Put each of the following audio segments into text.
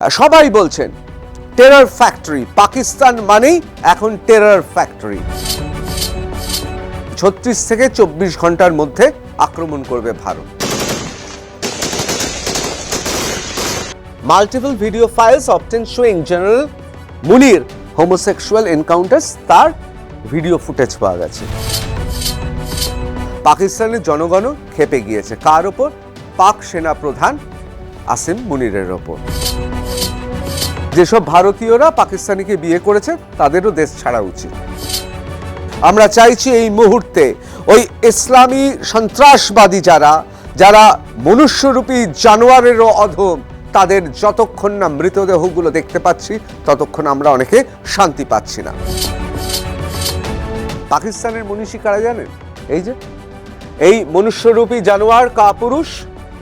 সবাই বলছেন terror factory, Pakistan মানেই এখন টেরর ফ্যাক্টরি। 36 থেকে 24 ঘন্টার মধ্যে আক্রমণ করবে Bharat. Multiple video files obtain showing general Munir homosexual encounters, তার ভিডিও ফুটেজ পাওয়া গেছে। পাকিস্তানের জনগণও ক্ষেপে গিয়েছে। কার ওপর? পাক সেনা প্রধান আসিম মুনিরের ওপর। যেসব ভারতীয়রা পাকিস্তানিকে বিয়ে করেছে তাদেরও দেশ ছাড়া উচিত। আমরা চাইছি এই মুহূর্তে ওই ইসলামী সন্ত্রাসবাদী যারা মনুষ্যরূপী জানোয়ারেরও অধম, তাদের যতক্ষণ না মৃতদেহগুলো দেখতে পাচ্ছি ততক্ষণ আমরা অনেকে শান্তি পাচ্ছি না। পাকিস্তানের মনীষী কারা জানেন? এই মনুষ্যরূপী জানোয়ার কাপুরুষ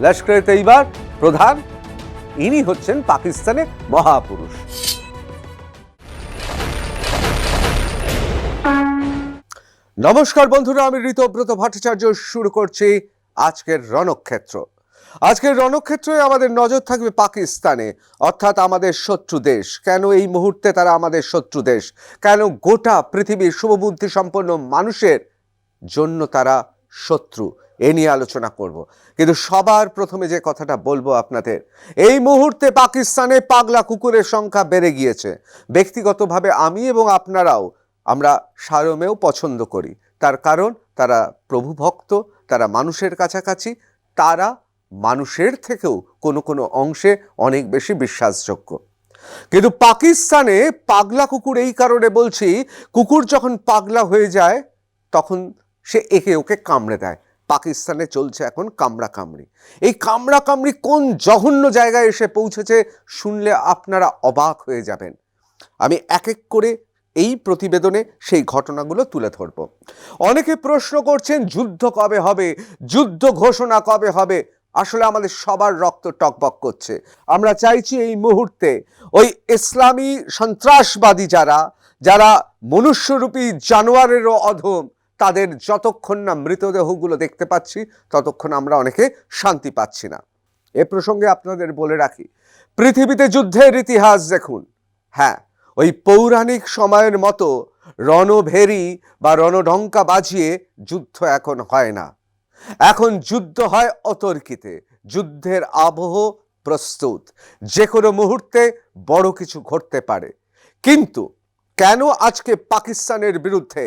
লস্করে তৈবার প্রধান, ইনি হচ্ছেন পাকিস্তানের মহাপুরুষ। নমস্কার বন্ধুরা, আমি ঋতব্রত ভট্টাচার্য। শুরু করছি আজকের রণক্ষেত্র। আজকের রণক্ষেত্রে আমাদের নজর থাকবে পাকিস্তানে, অর্থাৎ আমাদের শত্রু দেশ। কেন এই মুহূর্তে তারা আমাদের শত্রু দেশ? কেন গোটা পৃথিবীর শুভবুদ্ধি সম্পন্ন মানুষের জন্য তারা শত্রু? এ নিয়ে আলোচনা করব। কিন্তু সবার প্রথমে যে কথাটা বলবো আপনাদের, এই মুহূর্তে পাকিস্তানে পাগলা কুকুরের সংখ্যা বেড়ে গিয়েছে। ব্যক্তিগতভাবে আমি এবং আপনারাও আমরা সারমেও পছন্দ করি। তার কারণ তারা প্রভু ভক্ত, তারা মানুষের কাছাকাছি, তারা মানুষের থেকেও কোনো কোনো অংশে অনেক বেশি বিশ্বাসযোগ্য। কিন্তু পাকিস্তানে পাগলা কুকুর এই কারণে বলছি, কুকুর যখন পাগলা হয়ে যায় তখন সে একে ওকে কামড়ে দেয়। পাকিস্তানে চলছে এখন কামড়াকামড়ি। এই কামড়াকামড়ি কোন জঘন্য জায়গায় এসে পৌঁছেছে শুনলে আপনারা অবাক হয়ে যাবেন। আমি এক এক করে এই প্রতিবেদনে সেই ঘটনাগুলো তুলে ধরব। অনেকে প্রশ্ন করছেন যুদ্ধ কবে হবে, যুদ্ধ ঘোষণা কবে হবে। আসলে আমাদের সবার রক্ত টকবক করছে। আমরা চাইছি এই মুহূর্তে ওই ইসলামী সন্ত্রাসবাদী যারা মনুষ্যরূপী জানোয়ারেরও অধম, তাদের যতক্ষণ না মৃতদেহগুলো দেখতে পাচ্ছি ততক্ষণ আমরা অনেকে শান্তি পাচ্ছি না। এ প্রসঙ্গে আপনাদের বলে রাখি, পৃথিবীতে যুদ্ধের ইতিহাস দেখুন। হ্যাঁ, ওই পৌরাণিক সময়ের মতো রণভেরি বা রণঢঙ্কা বাজিয়ে যুদ্ধ এখন হয় না। এখন যুদ্ধ হয় অতর্কিতে। যুদ্ধের আবহ প্রস্তুত, যে কোনো মুহূর্তে বড় কিছু ঘটতে পারে। কিন্তু কেন আজকে পাকিস্তানের বিরুদ্ধে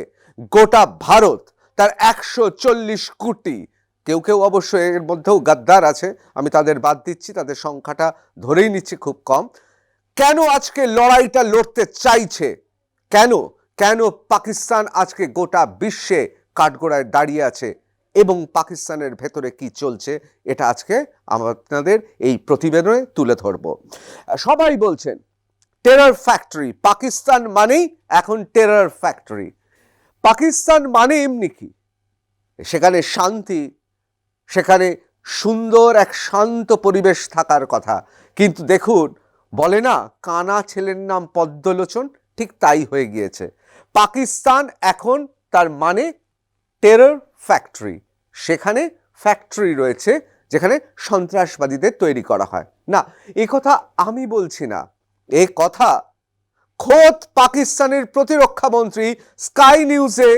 গোটা ভারত তার 140 কোটি, কেউ কেউ অবশ্য এর মধ্যেও গাদ্দার আছে, আমি তাদের বাদ দিচ্ছি, তাদের সংখ্যাটা ধরেই নিচ্ছি খুব কম, কেন আজকে লড়াইটা লড়তে চাইছে? কেন পাকিস্তান আজকে গোটা বিশ্বে কাঠগড়ায় দাঁড়িয়ে আছে এবং পাকিস্তানের ভেতরে কি চলছে, এটা আজকে আপনাদের এই প্রতিবেদনে তুলে ধরব। সবাই বলছেন টেরর ফ্যাক্টরি, পাকিস্তান মানেই এখন টেরর ফ্যাক্টরি। পাকিস্তান মানে এমনি কি? সেখানে শান্তি, সেখানে সুন্দর এক শান্ত পরিবেশ থাকার কথা। কিন্তু দেখুন, বলে না কানা ছেলের নাম পদ্মলোচন, ঠিক তাই হয়ে গিয়েছে। পাকিস্তান এখন তার মানে টেরর ফ্যাক্টরি। সেখানে ফ্যাক্টরি রয়েছে যেখানে সন্ত্রাসবাদীদের তৈরি করা হয়। না, এ কথা আমি বলছি না, এ কথা খোদ পাকিস্তানের প্রতিরক্ষা মন্ত্রী স্কাই নিউজে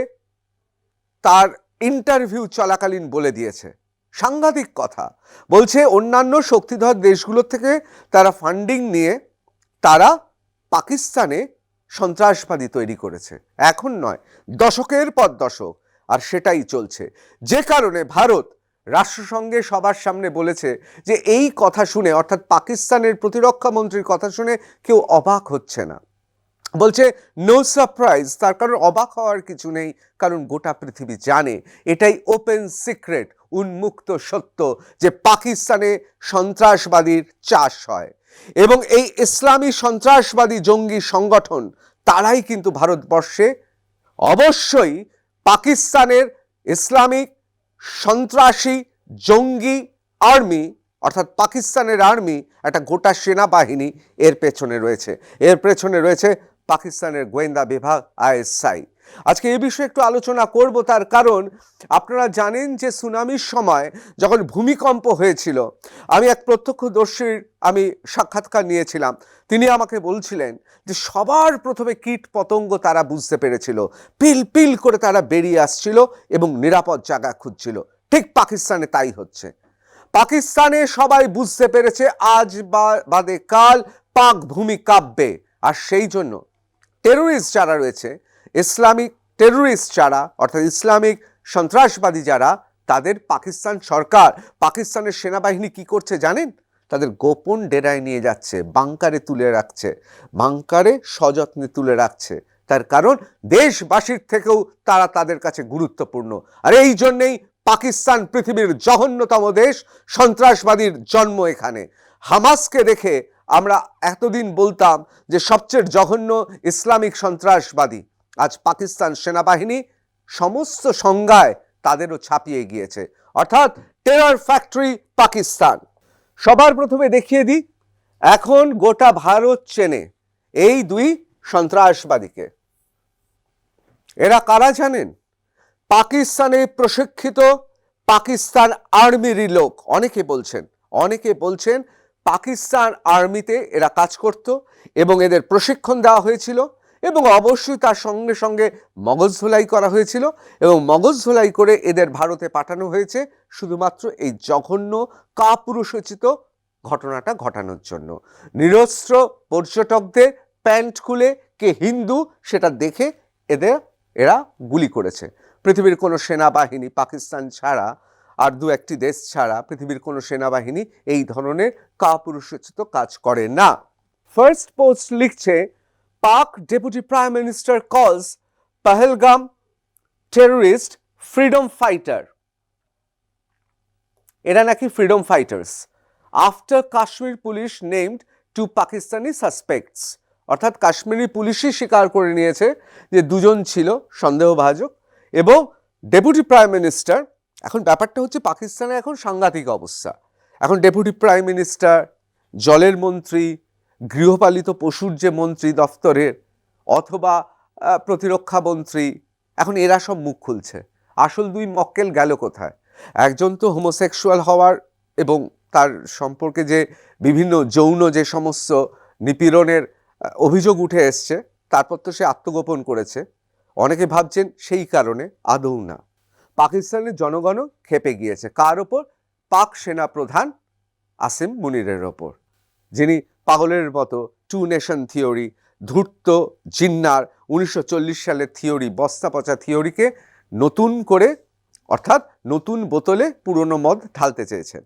তার ইন্টারভিউ চলাকালীন বলে দিয়েছে। সাংঘাতিক কথা বলছে, অন্যান্য শক্তিধর দেশগুলোর থেকে তারা ফান্ডিং নিয়ে তারা পাকিস্তানে সন্ত্রাসবাদী তৈরি করেছে। এখন নয়, দশকের পর দশক, আর সেটাই চলছে। যে কারণে ভারত রাষ্ট্রসংঘে সবার সামনে বলেছে যে এই কথা শুনে, অর্থাৎ পাকিস্তানের প্রতিরক্ষা মন্ত্রীর কথা শুনে কেউ অবাক হচ্ছে না। বলছে নো সারপ্রাইজ। তার কারণ অবাক হওয়ার কিছু নেই, কারণ গোটা পৃথিবী জানে, এটাই ওপেন সিক্রেট, উন্মুক্ত সত্য, যে পাকিস্তানে সন্ত্রাসবাদীর চাষ হয় এবং এই ইসলামী সন্ত্রাসবাদী জঙ্গি সংগঠন তারাই কিন্তু ভারতবর্ষে অবশ্যই পাকিস্তানের ইসলামিক সন্ত্রাসী জঙ্গি আর্মি, অর্থাৎ পাকিস্তানের আর্মি, একটা গোটা সেনাবাহিনী এর পেছনে রয়েছে। এর পেছনে রয়েছে পাকিস্তানের গোয়েন্দা বিভাগ ISI। আজকে এই বিষয়ে একটু আলোচনা করব, তার কারণ আপনারা জানেন যে সুনামির সময় যখন ভূমিকম্প হয়েছিল, আমি এক প্রত্যক্ষদর্শীর সাক্ষাৎকার নিয়েছিলাম। তিনি আমাকে বলছিলেন যে সবার প্রথমে কীট পতঙ্গ তারা বুঝতে পেরেছিল, পিল পিল করে তারা বেরিয়ে আসছিল এবং নিরাপদ জায়গা খুঁজছিল। ঠিক পাকিস্তানে তাই হচ্ছে। পাকিস্তানে সবাই বুঝতে পেরেছে আজ বাদে কাল পাক ভূমি কাঁপবে, আর সেই জন্য টেরোরিস্ট যারা রয়েছে, ইসলামিক টেরোরিস্ট যারা, অর্থাৎ ইসলামিক সন্ত্রাসবাদী যারা, তাদের পাকিস্তান সরকার, পাকিস্তানের সেনাবাহিনী কি করছে জানেন? তাদের গোপন ডেরায় নিয়ে যাচ্ছে, বাংকারে তুলে রাখছে, বাংকারে সযত্নে তুলে রাখছে। তার কারণ দেশবাসীর থেকেও তারা তাদের কাছে গুরুত্বপূর্ণ। আর এই জন্যেই পাকিস্তান পৃথিবীর জঘন্যতম দেশ, সন্ত্রাসবাদীর জন্ম এখানে। হামাসকে দেখে আমরা এতদিন বলতাম যে সবচেয়ে জঘন্য ইসলামিক সন্ত্রাসবাদী, আজ পাকিস্তান সেনাবাহিনী সমস্ত সংজ্ঞায় তাদেরও ছাপিয়ে গিয়েছে, অর্থাৎ টেরর ফ্যাক্টরি পাকিস্তান। সবার প্রথমে দেখিয়ে দিই, এখন গোটা ভারত চেনে এই দুই সন্ত্রাসবাদীকে। এরা কারা জানেন? পাকিস্তানে প্রশিক্ষিত পাকিস্তান আর্মিরই লোক। অনেকে বলছেন পাকিস্তান আর্মিতে এরা কাজ করত এবং এদের প্রশিক্ষণ দেওয়া হয়েছিল, এবং অবশ্যই তার সঙ্গে সঙ্গে মগজ ধোলাই করা হয়েছিল, এবং মগজ ধোলাই করে এদের ভারতে পাঠানো হয়েছে শুধুমাত্র এই জঘন্য কাপুরুষোচিত ঘটনাটা ঘটানোর জন্য। নিরস্ত্র পর্যটকদের প্যান্ট খুলে কে হিন্দু সেটা দেখে এরা গুলি করেছে। পৃথিবীর কোনো সেনাবাহিনী, পাকিস্তান ছাড়া আর দু একটি দেশ ছাড়া, পৃথিবীর কোনো সেনাবাহিনী এই ধরনের কাপুরুষোচিত কাজ করে না। ফার্স্ট পোস্ট লিখছে, পাক ডেপুটি প্রাইম মিনিস্টার কলস পহেলগাম টেররিস্ট ফ্রিডম ফাইটার। এরা নাকি freedom fighters. After Kashmir police named to Pakistani suspects, অর্থাৎ কাশ্মীরি পুলিশই স্বীকার করে নিয়েছে যে দুজন ছিল সন্দেহভাজন। এবং ডেপুটি প্রাইম মিনিস্টার, এখন ব্যাপারটা হচ্ছে পাকিস্তানে এখন সাংঘাতিক অবস্থা। এখন ডেপুটি প্রাইম মিনিস্টার, জলের মন্ত্রী, গৃহপালিত পশুর যে মন্ত্রী দফতরের, অথবা প্রতিরক্ষা মন্ত্রী, এখন এরা সব মুখ খুলছে। আসল দুই মক্কেল গেল কোথায়? একজন তো হোমোসেক্সুয়াল হওয়ার এবং তার সম্পর্কে যে বিভিন্ন যৌন যে সমস্ত নিপীড়নের অভিযোগ উঠে এসছে, তারপর তো সে আত্মগোপন করেছে। অনেকে ভাবছেন সেই কারণে, আদৌ না। পাকিস্তানের জনগণও ক্ষেপে গিয়েছে। কার ওপর? পাক সেনা প্রধান আসিম মুনিরের ওপর, যিনি পাগলের মতো টু নেশন থিওরি, ধূর্ত জিন্নার 1940 সালের থিওরি, বস্তা পচা থিওরিকে নতুন করে, অর্থাৎ নতুন বোতলে পুরনো মদ ঢালতে চেয়েছেন।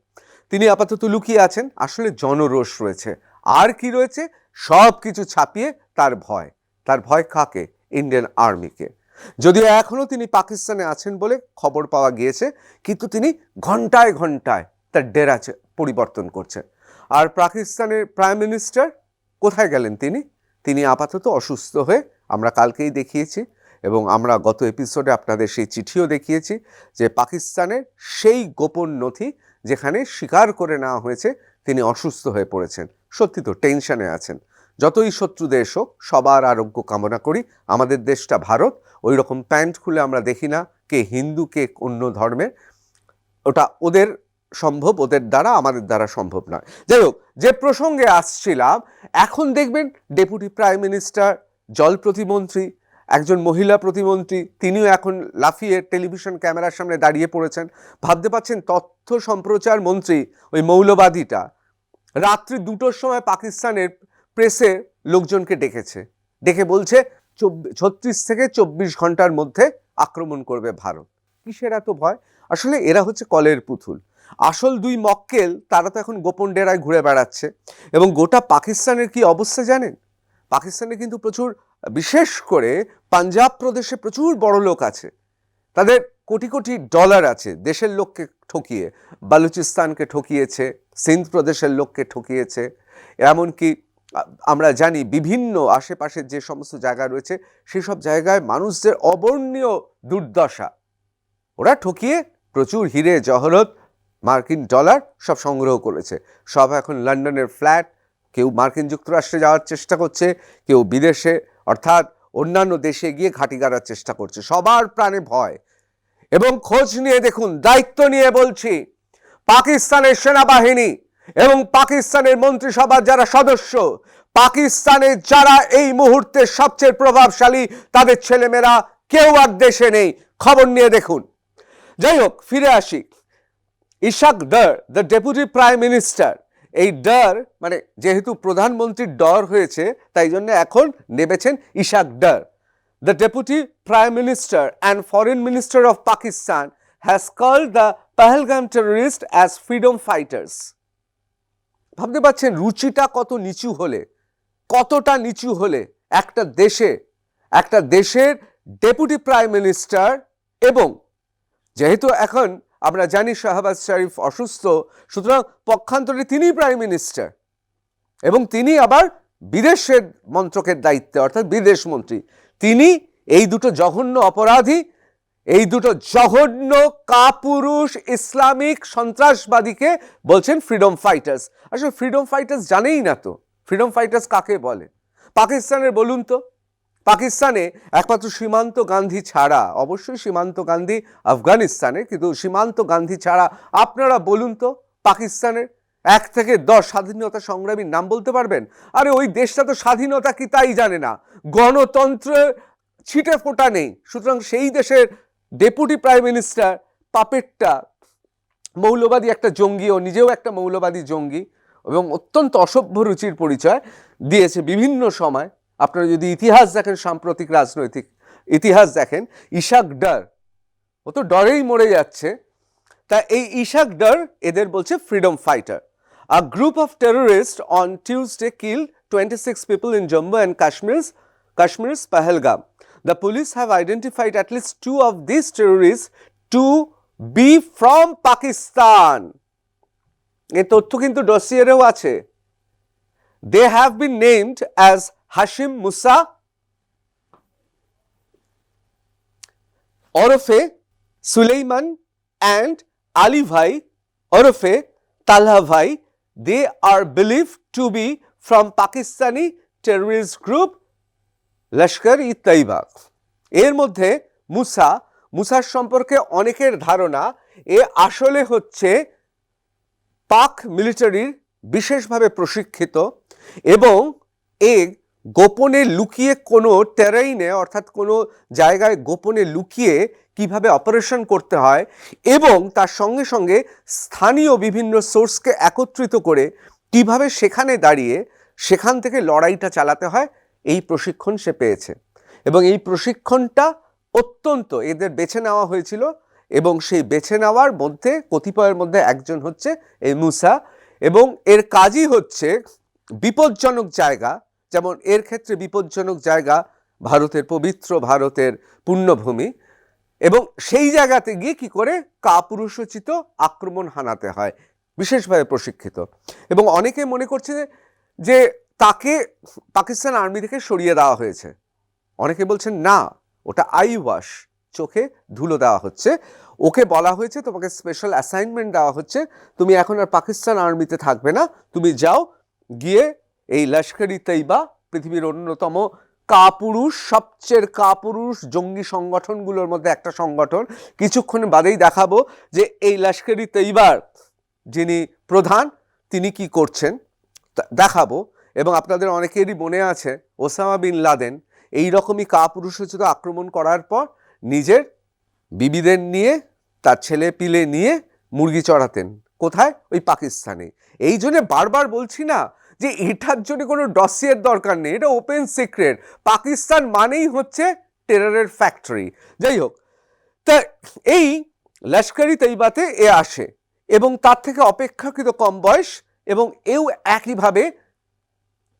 তিনি আপাতত লুকিয়ে আছেন। আসলে জনরোষ রয়েছে, আর কি রয়েছে? সব কিছু ছাপিয়ে তার ভয় কাকে? ইন্ডিয়ান আর্মিকে। যদিও এখনও তিনি পাকিস্তানে আছেন বলে খবর পাওয়া গিয়েছে, কিন্তু তিনি ঘন্টায় ঘন্টায় তার ডেরা পরিবর্তন করছেন। আর পাকিস্তানের প্রাইম মিনিস্টার কোথায় গেলেন? তিনি আপাতত অসুস্থ হয়ে, আমরা কালকেই দেখিয়েছি এবং আমরা গত এপিসোডে আপনাদের সেই চিঠিও দেখিয়েছি যে পাকিস্তানের সেই গোপন নথি যেখানে স্বীকার করে নেওয়া হয়েছে তিনি অসুস্থ হয়ে পড়েছেন। সত্যি তো টেনশনে আছেন। যতই শত্রু দেশ হোক, সবার আরোগ্য কামনা করি। আমাদের দেশটা ভারত, ওই রকম প্যান্ট খুলে আমরা দেখি না কে হিন্দু কে অন্য ধর্মের। ওটা ওদের সম্ভব, ওদের দ্বারা, আমাদের দ্বারা সম্ভব নয়। যাই হোক, যে প্রসঙ্গে আসছিলাম, এখন দেখবেন ডেপুটি প্রাইম মিনিস্টার, জল প্রতিমন্ত্রী, একজন মহিলা প্রতিমন্ত্রী, তিনিও এখন লাফিয়ে টেলিভিশন ক্যামেরার সামনে দাঁড়িয়ে পড়েছেন। ভাবতে পারছেন তথ্য সম্প্রচার মন্ত্রী, ওই মৌলবাদীটা, রাত্রি 2টোর সময় পাকিস্তানের প্রেসে লোকজনকে ডেকে বলছে 36 থেকে 24 ঘন্টার মধ্যে আক্রমণ করবে ভারত। কিসের এত ভয়? আসলে এরা হচ্ছে কলের পুতুল। আসল দুই মক্কেল তারা তো এখন গোপন ডেরায় ঘুরে বেড়াচ্ছে। এবং গোটা পাকিস্তানের কি অবস্থা জানেন? পাকিস্তানে কিন্তু প্রচুর, বিশেষ করে পাঞ্জাব প্রদেশে প্রচুর বড় লোক আছে, তাদের কোটি কোটি ডলার আছে। দেশের লোককে ঠকিয়ে, বালুচিস্তানকে ঠকিয়েছে, সিন্ধ প্রদেশের লোককে ঠকিয়েছে, এমনকি আমরা জানি বিভিন্ন আশেপাশের যে সমস্ত জায়গা রয়েছে সেসব জায়গায় মানুষদের অবর্ণীয় দুর্দশা। ওরা ঠকিয়ে প্রচুর হিরে জহরত, মার্কিন ডলার সব সংগ্রহ করেছে। সব এখন লন্ডনের ফ্ল্যাট, কেউ মার্কিন যুক্তরাষ্ট্রে যাওয়ার চেষ্টা করছে, কেউ বিদেশে, অর্থাৎ অন্যান্য দেশে গিয়ে ঘাঁটি গাড়ার চেষ্টা করছে। সবার প্রাণে ভয়। এবং খোঁজ নিয়ে দেখুন, দায়িত্ব নিয়ে বলছি, পাকিস্তানের সেনাবাহিনী এবং পাকিস্তানের মন্ত্রিসভার যারা সদস্য, পাকিস্তানে যারা এই মুহূর্তে সবচেয়ে প্রভাবশালী, তাদের ছেলেমেয়েরা কেউ আর দেশে নেই। খবর নিয়ে দেখুন। যাই হোক, ফিরে আসি। Ishaq der, the deputy prime minister, এই ডার মানে যেহেতু প্রধানমন্ত্রীর ডর হয়েছে, তাই জন্য এখন নেমেছেন Ishaq der. The Deputy Prime Minister and Foreign Minister of Pakistan has called the Pahalgam terrorists as freedom fighters. ভাবতে পারছেন রুচিটা কত নিচু হলে, কতটা নিচু হলে একটা দেশের ডেপুটি প্রাইম মিনিস্টার, এবং যেহেতু এখন আমরা জানি শাহবাজ শরীফ অসুস্থ, সুতরাং পক্ষান্তরে তিনি প্রাইম মিনিস্টার এবং তিনি আবার বিদেশের মন্ত্রকের দায়িত্বে, অর্থাৎ বিদেশ মন্ত্রী। তিনি এই দুটো জঘন্য অপরাধী, এই দুটো জঘন্য কাপুরুষ ইসলামিক সন্ত্রাসবাদীকে বলছেন ফ্রিডম ফাইটার্স। আসলে ফ্রিডম ফাইটার্স জানেই না তো ফ্রিডম ফাইটার্স কাকে বলে। পাকিস্তানের বলুন তো, পাকিস্তানে একমাত্র সীমান্ত গান্ধী ছাড়া, অবশ্যই সীমান্ত গান্ধী আফগানিস্তানে, কিন্তু সীমান্ত গান্ধী ছাড়া আপনারা বলুন তো পাকিস্তানের 1 থেকে 10 স্বাধীনতা সংগ্রামীর নাম বলতে পারবেন? আরে ওই দেশটা তো স্বাধীনতা কি তাই জানে না, গণতন্ত্রের ছিটে ফোটা নেই। সুতরাং সেই দেশের ডেপুটি প্রাইম মিনিস্টার পাপেটটা মৌলবাদী একটা জঙ্গি, ও নিজেও একটা মৌলবাদী জঙ্গি এবং অত্যন্ত অসভ্য রুচির পরিচয় দিয়েছে বিভিন্ন সময়। আপনারা যদি ইতিহাস দেখেন, সাম্প্রতিক রাজনৈতিক ইতিহাস দেখেন, ইশাক ডার ও তো ডরেই মরে যাচ্ছে। তা এই ইশাক ডার এদের বলছে freedom fighter. A group of terrorists on Tuesday killed 26 people in Jammu and Kashmir's Pahalgam. The police have identified at least 2 of these terrorists to be from Pakistan. এই তথ্য কিন্তু ডসিয়ারেও আছে। They have been named as Hashim Musa ওরফে Suleiman and Ali Bhai ওরফে Talha Bhai. They are believed to be from Pakistani terrorist group লস্কর-ই-তৈয়বা। এর মধ্যে মুসার সম্পর্কে অনেকের ধারণা এ আসলে হচ্ছে পাক মিলিটারির বিশেষভাবে প্রশিক্ষিত, এবং এ গোপনে লুকিয়ে কোনো টেরাইনে, অর্থাৎ কোনো জায়গায় গোপনে লুকিয়ে কিভাবে অপারেশন করতে হয় এবং তার সঙ্গে সঙ্গে স্থানীয় বিভিন্ন সোর্সকে একত্রিত করে কিভাবে সেখানে দাঁড়িয়ে সেখান থেকে লড়াইটা চালাতে হয়, এই প্রশিক্ষণ সে পেয়েছে। এবং এই প্রশিক্ষণটা অত্যন্ত এদের বেছে নেওয়া হয়েছিল, এবং সেই বেছে নেওয়ার মধ্যে কতিপয়ের মধ্যে একজন হচ্ছে এই মুসা, এবং এর কাজই হচ্ছে বিপজ্জনক জায়গা, যেমন এর ক্ষেত্রে বিপজ্জনক জায়গা ভারতের পবিত্র ভারতের পুণ্যভূমি, এবং সেই জায়গাতে গিয়ে কি করে কাপুরুষোচিত আক্রমণ হানাতে হয়, বিশেষভাবে প্রশিক্ষিত। এবং অনেকে মনে করছে যে তাকে পাকিস্তান আর্মি থেকে সরিয়ে দেওয়া হয়েছে, অনেকে বলছেন না, ওটা আই ওয়াশ, চোখে ধুলো দেওয়া হচ্ছে। ওকে বলা হয়েছে তোমাকে স্পেশাল অ্যাসাইনমেন্ট দেওয়া হচ্ছে, তুমি এখন আর পাকিস্তান আর্মিতে থাকবে না, তুমি যাও গিয়ে এই লস্কর-ই-তৈয়বা, পৃথিবীর অন্যতম কাপুরুষ, সবচেয়ে কাপুরুষ জঙ্গি সংগঠনগুলোর মধ্যে একটা সংগঠন। কিছুক্ষণ বাদেই দেখাবো যে এই লস্কর-ই-তৈয়বার যিনি প্রধান তিনি কি করছেন দেখাবো। এবং আপনাদের অনেকেরই মনে আছে ওসামা বিন লাদেন এই রকমই কাপুরুষোচিত আক্রমণ করার পর নিজের বিবিদের নিয়ে, তার ছেলে পিলে নিয়ে মুরগি চড়াতেন। কোথায়? ওই পাকিস্তানে। এই জন্য বারবার বলছি না যে এটার জন্য কোনো ডসিয়ের দরকার নেই, এটা ওপেন সিক্রেট। পাকিস্তান মানেই হচ্ছে টেররের ফ্যাক্টরি। যাই হোক, তা এই লস্কর-ই-তৈয়বাতে এ আসে এবং তার থেকে অপেক্ষাকৃত কম বয়স, এবং এও একইভাবে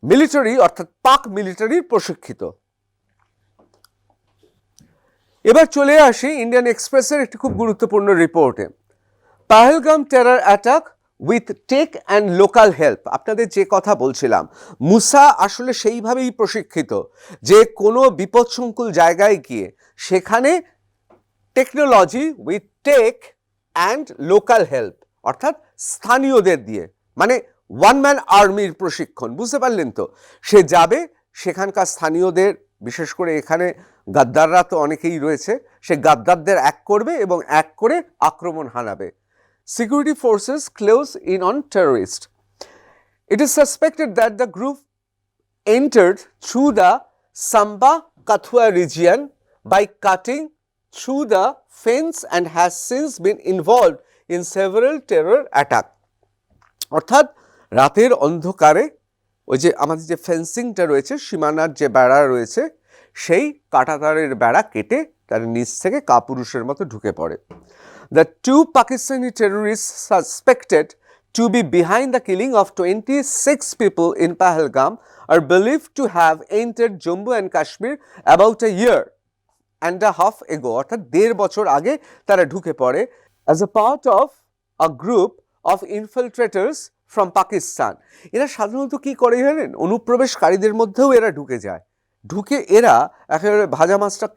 মিলিটারি অর্থাৎ পাক মিলিটারির প্রশিক্ষিত। এবার চলে আসি ইন্ডিয়ান এক্সপ্রেসের একটি খুব গুরুত্বপূর্ণ রিপোর্টে। Pahalgam terror attack with tech and local help. আপনাদের যে কথা বলছিলাম, মুসা আসলে সেইভাবেই প্রশিক্ষিত যে কোনো বিপদসংকুল জায়গায় গিয়ে সেখানে technology with tech and local help, অর্থাৎ স্থানীয়দের দিয়ে, মানে ওয়ান ম্যান আর্মির প্রশিক্ষণ। বুঝতে পারলেন তো? সে যাবে, সেখানকার স্থানীয়দের বিশেষ করে এখানে গাদ্দাররা তো অনেকেই রয়েছে, সে গাদ্দারদের এক করবে এবং এক করে আক্রমণ হানাবে। Security forces close in on terrorists. It is suspected that the group entered through the Samba Kathua region by cutting through the fence and has since been involved in several terror attacks. অর্থাৎ রাতের অন্ধকারে ওই যে আমাদের যে ফেন্সিংটা রয়েছে, সীমানার যে বেড়া রয়েছে, সেই কাঁটাতারের বেড়া কেটে তার নিচ থেকে কাপুরুষের মতো ঢুকে পড়ে। The two Pakistani terrorists suspected to be behind the killing of 26 people in Pahalgam are believed to have entered Jammu and Kashmir about a year and a half ago, অর্থাৎ 1.5 বছর আগে তারা ঢুকে পড়ে as a part of a group of infiltrators from Pakistan. এরা সাধারণত কি করে জানেন? অনুপ্রবেশকারীদের মধ্যেও এরা ঢুকে যায়, ঢুকে এরা একেবারে ভাজা মাছটা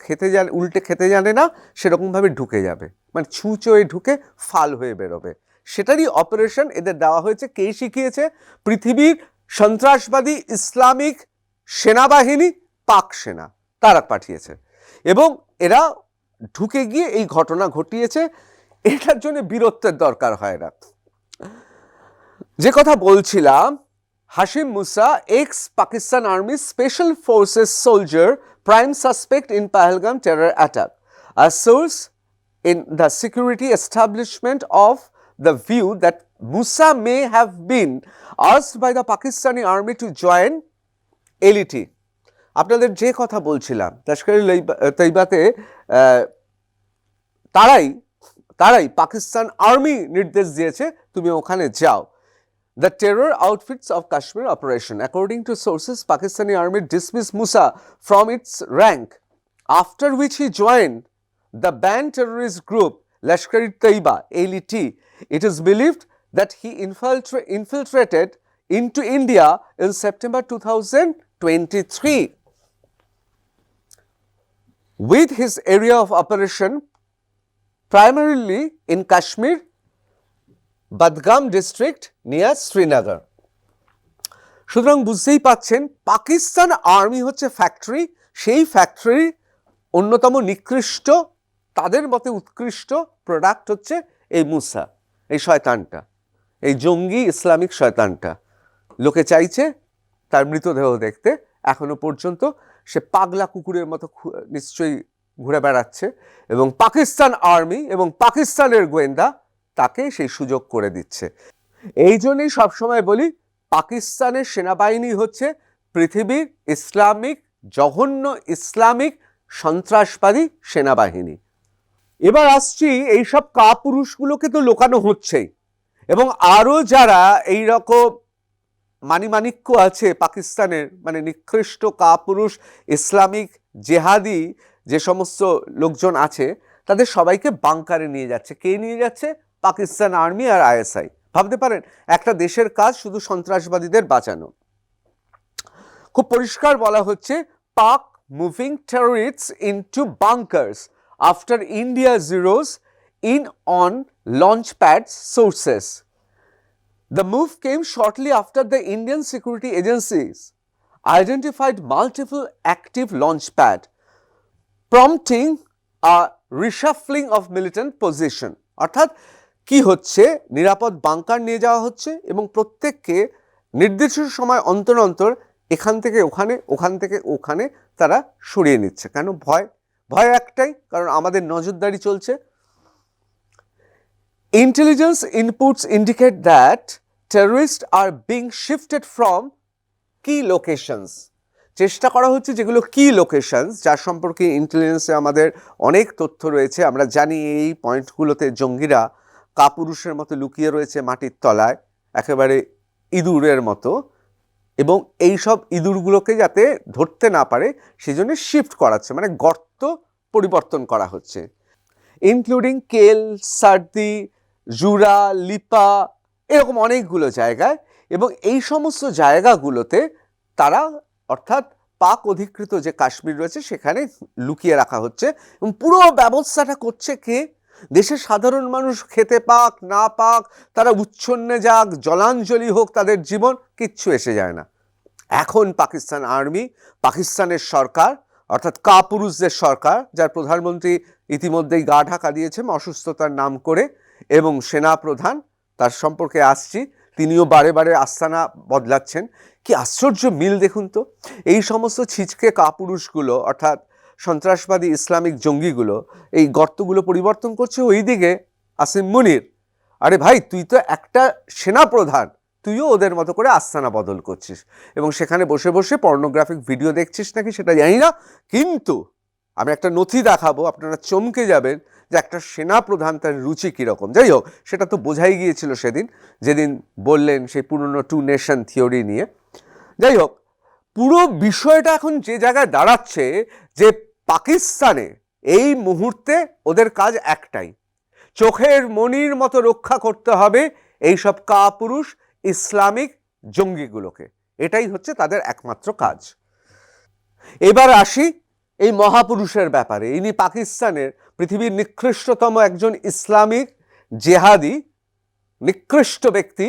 উল্টে খেতে জানে না, সেরকমভাবে ঢুকে যাবে, মানে ছুঁচোয়ে ঢুকে ফাল হয়ে বেরোবে। সেটারই অপারেশন এদের দেওয়া হয়েছে। কে শিখিয়েছে? পৃথিবীর সন্ত্রাসবাদী ইসলামিক সেনাবাহিনী, পাক সেনা, তারা পাঠিয়েছে এবং এরা ঢুকে গিয়ে এই ঘটনা ঘটিয়েছে। এটার জন্য বীরত্বের দরকার হয় না। যে কথা বলছিলাম, Hashim Musa, ex-Pakistan Army Special Forces soldier, prime suspect in Pahalgam terror attack. A source in the security establishment of the view that Musa may have been asked by the Pakistani Army to join LET. আপনাদের যে কথা বলছিলাম, লস্কর-ই-তৈবাতে তারাই Pakistan army নির্দেশ দিয়েছে তুমি ওখানে যাও। The terror outfits of Kashmir operation. According to sources, Pakistani army dismissed Musa from its rank, after which he joined the banned terrorist group Lashkar-e-Taiba, LET. It is believed that he infiltrated into India in September 2023. With his area of operation primarily in Kashmir, Budgam district near Srinagar. সুতরাং বুঝতেই পাচ্ছেন Pakistan army হচ্ছে factory, সেই ফ্যাক্টরির অন্যতম নিকৃষ্ট, তাদের মতে উৎকৃষ্ট প্রোডাক্ট হচ্ছে এই মুসা, এই শয়তানটা, এই জঙ্গি ইসলামিক শয়তানটা। লোকে চাইছে তার মৃতদেহ দেখতে, এখনো পর্যন্ত সে পাগলা কুকুরের মতো নিশ্চয়ই ঘুরে বেড়াচ্ছে এবং পাকিস্তান আর্মি এবং পাকিস্তানের গোয়েন্দা তাকে সেই সুযোগ করে দিচ্ছে। এই জন্যই সবসময় বলি পাকিস্তানের সেনাবাহিনী হচ্ছে পৃথিবীর জঘন্য ইসলামিক সন্ত্রাসবাদী সেনাবাহিনী। এবার আসছি, এইসব কাপুরুষগুলোকে তো লোকানো হচ্ছেই এবং আরও যারা এই রকম মানিমাণিক্য আছে পাকিস্তানের, মানে নিকৃষ্ট কাপুরুষ ইসলামিক জেহাদি যে সমস্ত লোকজন আছে, তাদের সবাইকে বাংকারে নিয়ে যাচ্ছে। কে নিয়ে যাচ্ছে? পাকিস্তান আর্মি আর ISI। ভাবতে পারেন একটা দেশের কাজ শুধু সন্ত্রাসবাদীদের বাঁচানো। খুব পরিষ্কার বলা হচ্ছে, Pak moving terrorists into bunkers after India zeroes in on launch pads, sources. The move came shortly after the Indian security agencies identified multiple active launch pads, prompting a reshuffling of militant position. অর্থাৎ কি হচ্ছে, নিরাপদ bunker নিয়ে যাওয়া হচ্ছে এবং প্রত্যেককে নির্দিষ্ট সময় অন্তর অন্তর এখান থেকে ওখানে, ওখান থেকে ওখানে তারা সরিয়ে নিচ্ছে। কেন? ভয় একটাই, কারণ আমাদের নজরদারি চলছে। Intelligence inputs indicate that terrorists are being shifted from key locations. চেষ্টা করা হচ্ছে যেগুলো কি লোকেশনস, যার সম্পর্কে ইন্টেলিজেন্সে আমাদের অনেক তথ্য রয়েছে। আমরা জানি এই পয়েন্টগুলোতে জঙ্গিরা কাপুরুষের মতো লুকিয়ে রয়েছে মাটির তলায়, একেবারে ইঁদুরের মতো, এবং এই সব ইঁদুরগুলোকে যাতে ধরতে না পারে সেজন্য শিফট করাচ্ছে, মানে গর্ত পরিবর্তন করা হচ্ছে। ইনক্লুডিং কেল, সার্দি, জুরা, লিপা, এরকম অনেকগুলো জায়গায়, এবং এই সমস্ত জায়গাগুলোতে তারা, অর্থাৎ পাক অধিকৃত যে কাশ্মীর রয়েছে সেখানে লুকিয়ে রাখা হচ্ছে। এবং পুরো ব্যবস্থাটা করছে কে? দেশের সাধারণ মানুষ খেতে পাক না পাক, তারা উচ্ছন্নে যাক, জলাঞ্জলি হোক তাদের জীবন, কিচ্ছু এসে যায় না। এখন পাকিস্তান আর্মি, পাকিস্তানের সরকার অর্থাৎ কাপুরুষদের সরকার, যার প্রধানমন্ত্রী ইতিমধ্যেই গা ঢাকা দিয়েছেন অসুস্থতার নাম করে, এবং সেনা প্রধান, তার সম্পর্কে আসছি, তিনিও বারে বারে আস্তানা বদলাচ্ছেন। কি আশ্চর্য মিল দেখুন তো! এই সমস্ত ছিচকে কাপুরুষগুলো অর্থাৎ সন্ত্রাসবাদী ইসলামিক জঙ্গিগুলো এই গর্তগুলো পরিবর্তন করছে ওই দিকে আসিম মুনির। আরে ভাই, তুই তো একটা সেনা প্রধান, তুইও ওদের মতো করে আস্তানা বদল করছিস এবং সেখানে বসে বসে পর্নোগ্রাফিক ভিডিও দেখছিস নাকি সেটা জানি না, কিন্তু আমি একটা নথি দেখাবো, আপনারা চমকে যাবেন যে একটা সেনা প্রধান তার রুচি কীরকম। যাই হোক, সেটা তো বোঝাই গিয়েছিল সেদিন, যেদিন বললেন সেই পুরনো টু নেশন থিওরি নিয়ে। যাই হোক, পুরো বিষয়টা এখন যে জায়গায় দাঁড়াচ্ছে যে পাকিস্তানে এই মুহূর্তে ওদের কাজ একটাই, চোখের মণির মতো রক্ষা করতে হবে এইসব কাপুরুষ ইসলামিক জঙ্গিগুলোকে। এটাই হচ্ছে তাদের একমাত্র কাজ। এবার আসি এই মহাপুরুষের ব্যাপারে। ইনি পাকিস্তানের পৃথিবীর নিকৃষ্টতম একজন ইসলামিক জেহাদি, নিকৃষ্ট ব্যক্তি।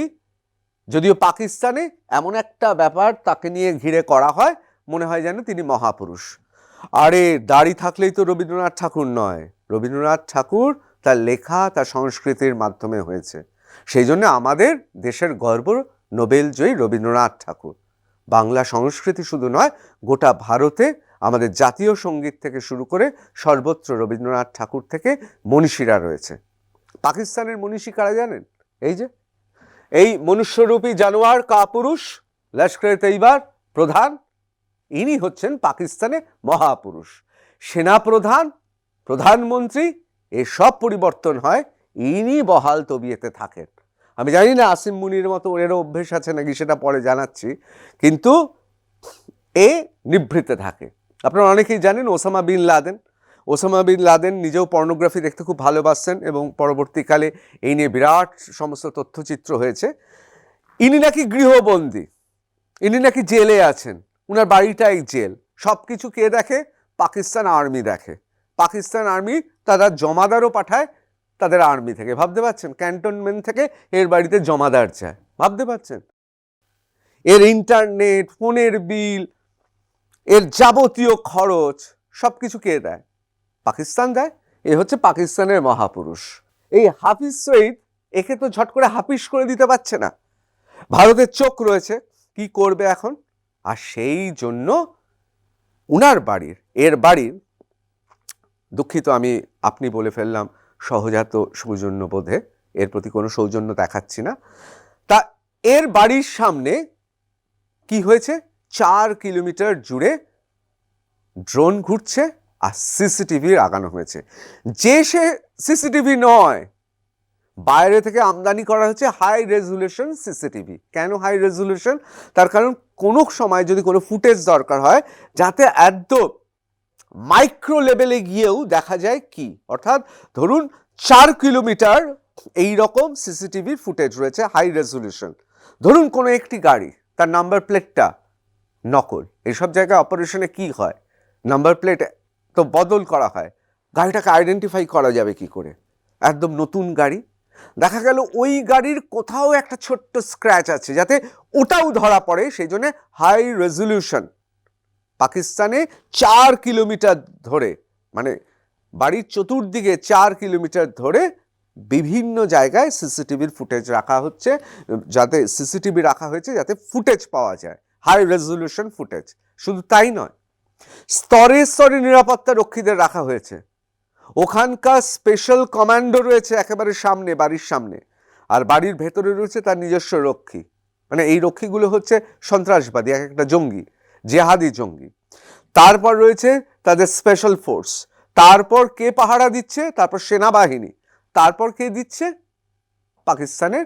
যদিও পাকিস্তানে এমন একটা ব্যাপার তাকে নিয়ে ঘিরে করা হয়, মনে হয় যেন তিনি মহাপুরুষ। আরে দাড়ি থাকলেই তো রবীন্দ্রনাথ ঠাকুর নয়। রবীন্দ্রনাথ ঠাকুর তার লেখা, তার সংস্কৃতির মাধ্যমে হয়েছে। সেই জন্য আমাদের দেশের গর্ব নোবেল জয়ী রবীন্দ্রনাথ ঠাকুর। বাংলা সংস্কৃতি শুধু নয়, গোটা ভারতে আমাদের জাতীয় সঙ্গীত থেকে শুরু করে সর্বত্র রবীন্দ্রনাথ ঠাকুর থেকে মনীষীরা রয়েছে। পাকিস্তানের মনীষী কারা জানেন? এই মনুষ্যরূপী জানোয়ার কাপুরুষ লস্করে তৈবার প্রধান, ইনি হচ্ছেন পাকিস্তানে মহাপুরুষ। সেনাপ্রধান, প্রধানমন্ত্রী, এসব পরিবর্তন হয়, ইনি বহাল তবিয়েতে থাকেন। আমি জানি না আসিম মুনির মতো এরও অভ্যেস আছে নাকি, সেটা পরে জানাচ্ছি, কিন্তু এ নিভৃতে থাকে। আপনারা অনেকেই জানেন Osama bin Laden. Osama bin Laden নিজেও পর্নোগ্রাফি দেখতে খুব ভালোবাসতেন এবং পরবর্তীকালে এই নিয়ে বিরাট সমস্ত তথ্যচিত্র হয়েছে। ইনি নাকি গৃহবন্দী, ইনি নাকি জেলে আছেন, উনার বাড়িটাই জেল। সব কিছু কে দেখে? পাকিস্তান আর্মি দেখে। পাকিস্তান আর্মি তারা জমাদারও পাঠায় তাদের আর্মি থেকে। ভাবতে পারছেন? ক্যান্টনমেন্ট থেকে এর বাড়িতে জমাদার যায়, ভাবতে পারছেন? এর ইন্টারনেট, ফোনের বিল, এর যাবতীয় খরচ সব কিছু কে দেয়? পাকিস্তান দেয়। এ হচ্ছে পাকিস্তানের মহাপুরুষ। এই হাফিজ সঈদ, একে তো ঝট করে হাফিজ করে দিতে পারছে না। ভারতের চোখ রয়েছে, কি করবে এখন? আর সেই জন্য উনার বাড়ির, এর বাড়ির, দুঃখিত আমি আপনি বলে ফেললাম সহজাত সৌজন্য বোধে, এর প্রতি কোনো সৌজন্য দেখাচ্ছি না। তা এর বাড়ির সামনে কি হয়েছে? 4 কিলোমিটার জুড়ে ড্রোন ঘুরছে আর সিসিটিভি লাগানো হয়েছে। যে সে সিসিটিভি নয়, বাইরে থেকে আমদানি করা হচ্ছে হাই রেজুলেশন সিসিটিভি। কেন হাই রেজুলেশন? তার কারণ কোনো সময় যদি কোনো ফুটেজ দরকার হয়, যাতে একদম মাইক্রো লেভেলে গিয়েও দেখা যায় কি, অর্থাৎ ধরুন 4 কিলোমিটার এই রকম সিসিটিভির ফুটেজ রয়েছে হাই রেজুলেশন। ধরুন কোনো একটি গাড়ি, তার নাম্বার প্লেটটা নকল। এইসব জায়গায় অপারেশনে কি হয়? নাম্বার প্লেট তো বদল করা হয়, গাড়িটাকে আইডেন্টিফাই করা যাবে কি করে? একদম নতুন গাড়ি, দেখা গেল ওই গাড়ির কোথাও একটা ছোট্ট স্ক্র্যাচ আছে, যাতে ওটাও ধরা পড়ে। সেই জন্য হাই রেজলিউশন। পাকিস্তানে 4 কিলোমিটার ধরে, মানে বাড়ির চতুর্দিকে 4 কিলোমিটার ধরে বিভিন্ন জায়গায় সিসিটিভির ফুটেজ রাখা হচ্ছে, যাতে সিসিটিভি রাখা হয়েছে যাতে ফুটেজ পাওয়া যায়, হাই রেজলিউশন ফুটেজ। শুধু তাই নয়, স্তরে স্তরে নিরাপত্তা রক্ষীদের রাখা হয়েছে। ওখানকার স্পেশাল কমান্ডো রয়েছে একেবারে সামনে, বাড়ির সামনে, আর বাড়ির ভেতরে রয়েছে তার নিজস্ব রক্ষী। মানে এই রক্ষীগুলো হচ্ছে সন্ত্রাসবাদী, এক একটা জঙ্গি, জেহাদি জঙ্গি। তারপর রয়েছে তাদের স্পেশাল ফোর্স, তারপর কে পাহারা দিচ্ছে? তারপর সেনাবাহিনী, তারপর কে দিচ্ছে? পাকিস্তানের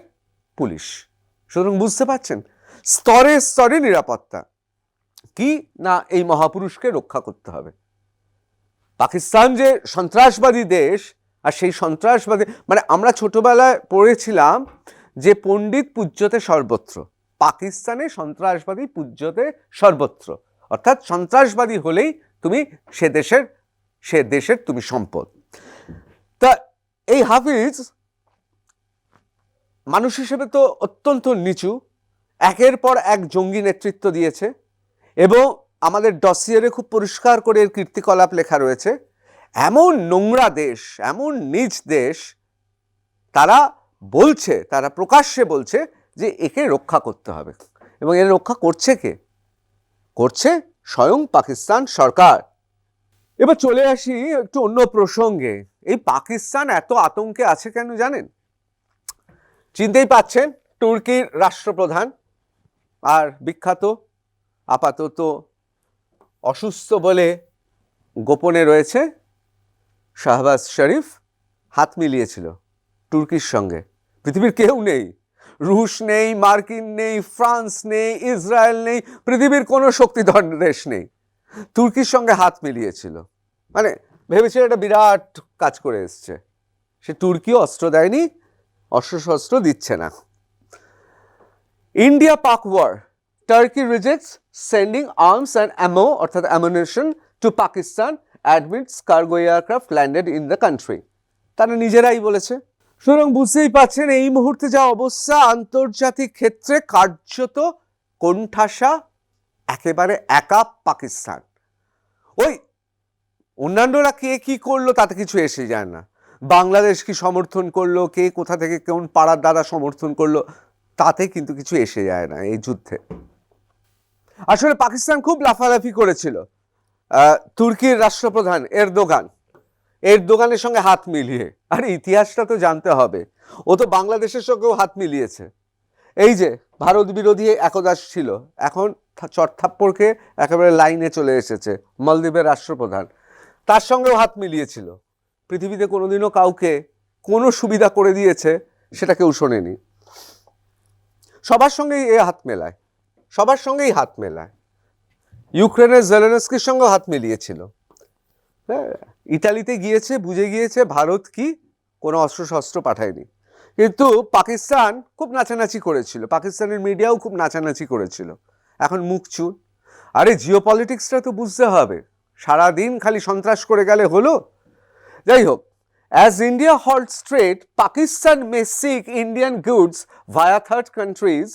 পুলিশ। সুতরাং বুঝতে পারছেন, স্তরে স্তরে নিরাপত্তা। কি না, এই মহাপুরুষকে রক্ষা করতে হবে। পাকিস্তান যে সন্ত্রাসবাদী দেশ, আর সেই সন্ত্রাসবাদী, মানে আমরা ছোটবেলায় পড়েছিলাম যে পণ্ডিত পূজ্যতে সর্বত্র। পাকিস্তানে সন্ত্রাসবাদী পূজ্যতে সর্বত্র, অর্থাৎ সন্ত্রাসবাদী হলেই তুমি সে দেশের তুমি সম্পদ। তা এই হাফিজ মানুষ হিসেবে তো অত্যন্ত নিচু, একের পর এক জঙ্গি নেতৃত্ব দিয়েছে, এবং আমাদের ডসিয়ারে খুব পরিষ্কার করে এর কীর্তিকলাপ লেখা রয়েছে, এমন নোংরা দেশ, এমন নীচ দেশ, তারা বলছে, তারা প্রকাশ্যে বলছে যে একে রক্ষা করতে হবে। এবং এর রক্ষা করছে কে? করছে স্বয়ং পাকিস্তান সরকার। এবার চলে আসি একটু অন্য প্রসঙ্গে। এই পাকিস্তান এত আতঙ্কে আছে কেন জানেন? চিনতেই পাচ্ছেন, তুর্কির রাষ্ট্রপ্রধান আর বিখ্যাত, আপাতত অসুস্থ বলে গোপনে রয়েছে, শাহবাজ শরীফ হাত মিলিয়েছিল তুর্কির সঙ্গে। পৃথিবীর কেউ নেই, রুশ নেই, মার্কিন নেই, ফ্রান্স নেই, ইসরায়েল নেই, পৃথিবীর কোনো শক্তিধর দেশ নেই, তুর্কির সঙ্গে হাত মিলিয়েছিল। মানে ভেবেছিল এটা বিরাট কাজ করে এসছে। সে তুর্কিও অস্ত্র দেয়নি, অস্ত্রশস্ত্র দিচ্ছে না। India Pak war, Turkey rejects sending arms and ammo অর্থাৎ ammunition to Pakistan admits cargo aircraft landed in the country. তারা নিজেরাই বলেছে। সুতরাং বুঝতেই পাচ্ছেন এই মুহূর্তে যা অবস্থা, আন্তর্জাতিক ক্ষেত্রে কার্যত কোণঠাসা, একেবারে একা পাকিস্তান। ওই অন্যান্যরা কে কি করলো তাতে কিছু এসে যায় না। বাংলাদেশ কি সমর্থন করলো, কে কোথা থেকে কোন পাড়ার দাদা সমর্থন করলো, তাতে কিন্তু কিছু এসে যায় না এই যুদ্ধে। আসলে পাকিস্তান খুব লাফালাফি করেছিল তুর্কির রাষ্ট্রপ্রধান এরদোগানের সঙ্গে হাত মিলিয়ে। আরে ইতিহাসটা তো জানতে হবে, ও তো বাংলাদেশের সঙ্গেও হাত মিলিয়েছে। এই যে ভারত বিরোধী একদাস ছিল, এখন চটথাপ্পড়কে একেবারে লাইনে চলে এসেছে মালদ্বীপের রাষ্ট্রপ্রধান, তার সঙ্গেও হাত মিলিয়েছিল। পৃথিবীতে কোনোদিনও কাউকে কোনো সুবিধা করে দিয়েছে সেটা কেউ শোনেনি। সবার সঙ্গেই এ হাত মেলায়, সবার সঙ্গেই হাত মেলায়। ইউক্রেনের জেলেনস্কির সঙ্গেও হাত মিলিয়েছিল। হ্যাঁ, ইতালিতে গিয়েছে, বুঝে গিয়েছে ভারত কি কোনো অস্ত্রশস্ত্র পাঠায়নি। কিন্তু পাকিস্তান খুব নাচানাচি করেছিল, পাকিস্তানের মিডিয়াও খুব নাচানাচি করেছিল। এখন মুখ চুপ। আরে জিও পলিটিক্সটা তো বুঝতে হবে, সারাদিন খালি সন্ত্রাস করে গেলে হলো? যাই হোক, as India halts trade, Pakistan may seek Indian goods via third countries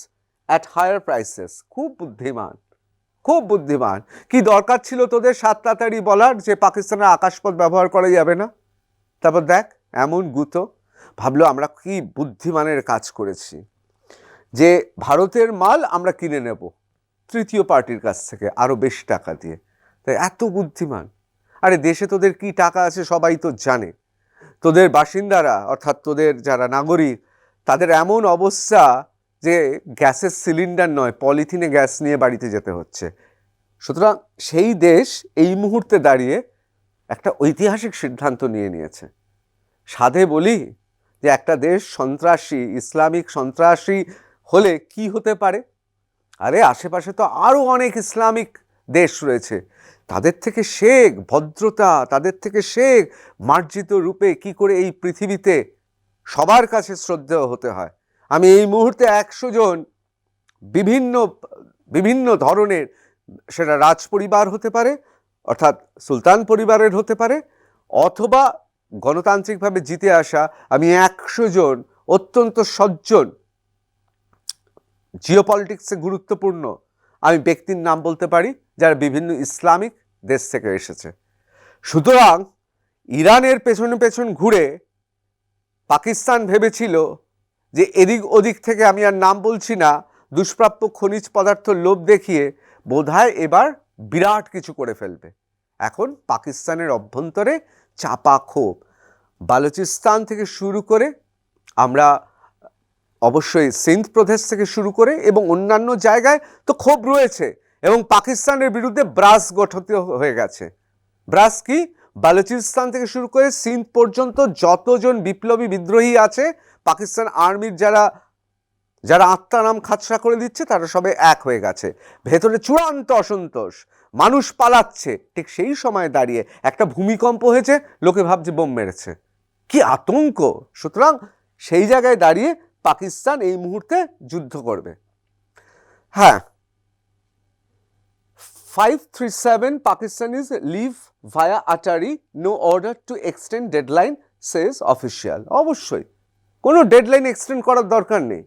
at higher prices. খুব বুদ্ধিমান, খুব বুদ্ধিমান। কি দরকার ছিল তোদের 7 তাড়াতাড়ি বলার যে পাকিস্তানের আকাশপথ ব্যবহার করা যাবে না? তারপর দেখ এমন গুতো, ভাবলো আমরা কি বুদ্ধিমানের কাজ করেছি, যে ভারতের মাল আমরা কিনে নেব তৃতীয় পার্টির কাছ থেকে আরো বেশি টাকা দিয়ে। তাই এত বুদ্ধিমান। আরে দেশে তোদের কি টাকা আছে সবাই তো জানে। তোদের বাসিন্দারা অর্থাৎ তোদের যারা নাগরিক, তাদের এমন অবস্থা যে গ্যাসের সিলিন্ডার নয়, পলিথিনে গ্যাস নিয়ে বাড়িতে যেতে হচ্ছে। সুতরাং সেই দেশ এই মুহূর্তে দাঁড়িয়ে একটা ঐতিহাসিক সিদ্ধান্ত নিয়েছে। সাধে বলি যে একটা দেশ সন্ত্রাসী, ইসলামিক সন্ত্রাসী হলে কি হতে পারে? আরে আশেপাশে তো আরও অনেক ইসলামিক দেশ রয়েছে, তাদের থেকে শেখ ভদ্রতা, তাদের থেকে শেখ মার্জিত রূপে কি করে এই পৃথিবীতে সবার কাছে শ্রদ্ধেয় হতে হয়। আমি এই মুহূর্তে 100 জন বিভিন্ন বিভিন্ন ধরনের, সেটা রাজ পরিবার হতে পারে অর্থাৎ সুলতান পরিবারের হতে পারে, অথবা গণতান্ত্রিকভাবে জিতে আসা, আমি 100 জন অত্যন্ত সজ্জন, জিওপলিটিক্সে গুরুত্বপূর্ণ আমি ব্যক্তির নাম বলতে পারি যারা বিভিন্ন ইসলামিক দেশ থেকে এসেছে। সুতরাং ইরানের পেছনে পেছন ঘুরে পাকিস্তান ভেবেছিল যে এদিক ওদিক থেকে, আমি আর নাম বলছি না, দুষ্প্রাপ্য খনিজ পদার্থ লোভ দেখিয়ে বোধহয় এবার বিরাট কিছু করে ফেলবে। এখন পাকিস্তানের অভ্যন্তরে চাপা ক্ষোভ, বালুচিস্তান থেকে শুরু করে, আমরা অবশ্যই সিন্ধ প্রদেশ থেকে শুরু করে এবং অন্যান্য জায়গায় তো ক্ষোভ রয়েছে, এবং পাকিস্তানের বিরুদ্ধে ব্রাস গঠিত হয়ে গেছে। ব্রাস কি? বালুচিস্তান থেকে শুরু করে সিন্ধ পর্যন্ত যতজন বিপ্লবী বিদ্রোহী আছে, পাকিস্তান আর্মির যারা আত্মা নাম খাতসা করে দিচ্ছে, তারা সবে এক হয়ে গেছে। ভেতরে চূড়ান্ত অসন্তোষ, মানুষ পালাচ্ছে। ঠিক সেই সময় দাঁড়িয়ে একটা ভূমিকম্প হয়েছে, লোকে ভাবছে বোম মেরেছে, কি আতঙ্ক। সুতরাং সেই জায়গায় দাঁড়িয়ে পাকিস্তান এই মুহূর্তে যুদ্ধ করবে। হ্যাঁ, 537 Pakistanis leave via Atari, no order to extend deadline, says official. অবশ্যই কোনো ডেডলাইন এক্সটেন্ড করার দরকার নেই।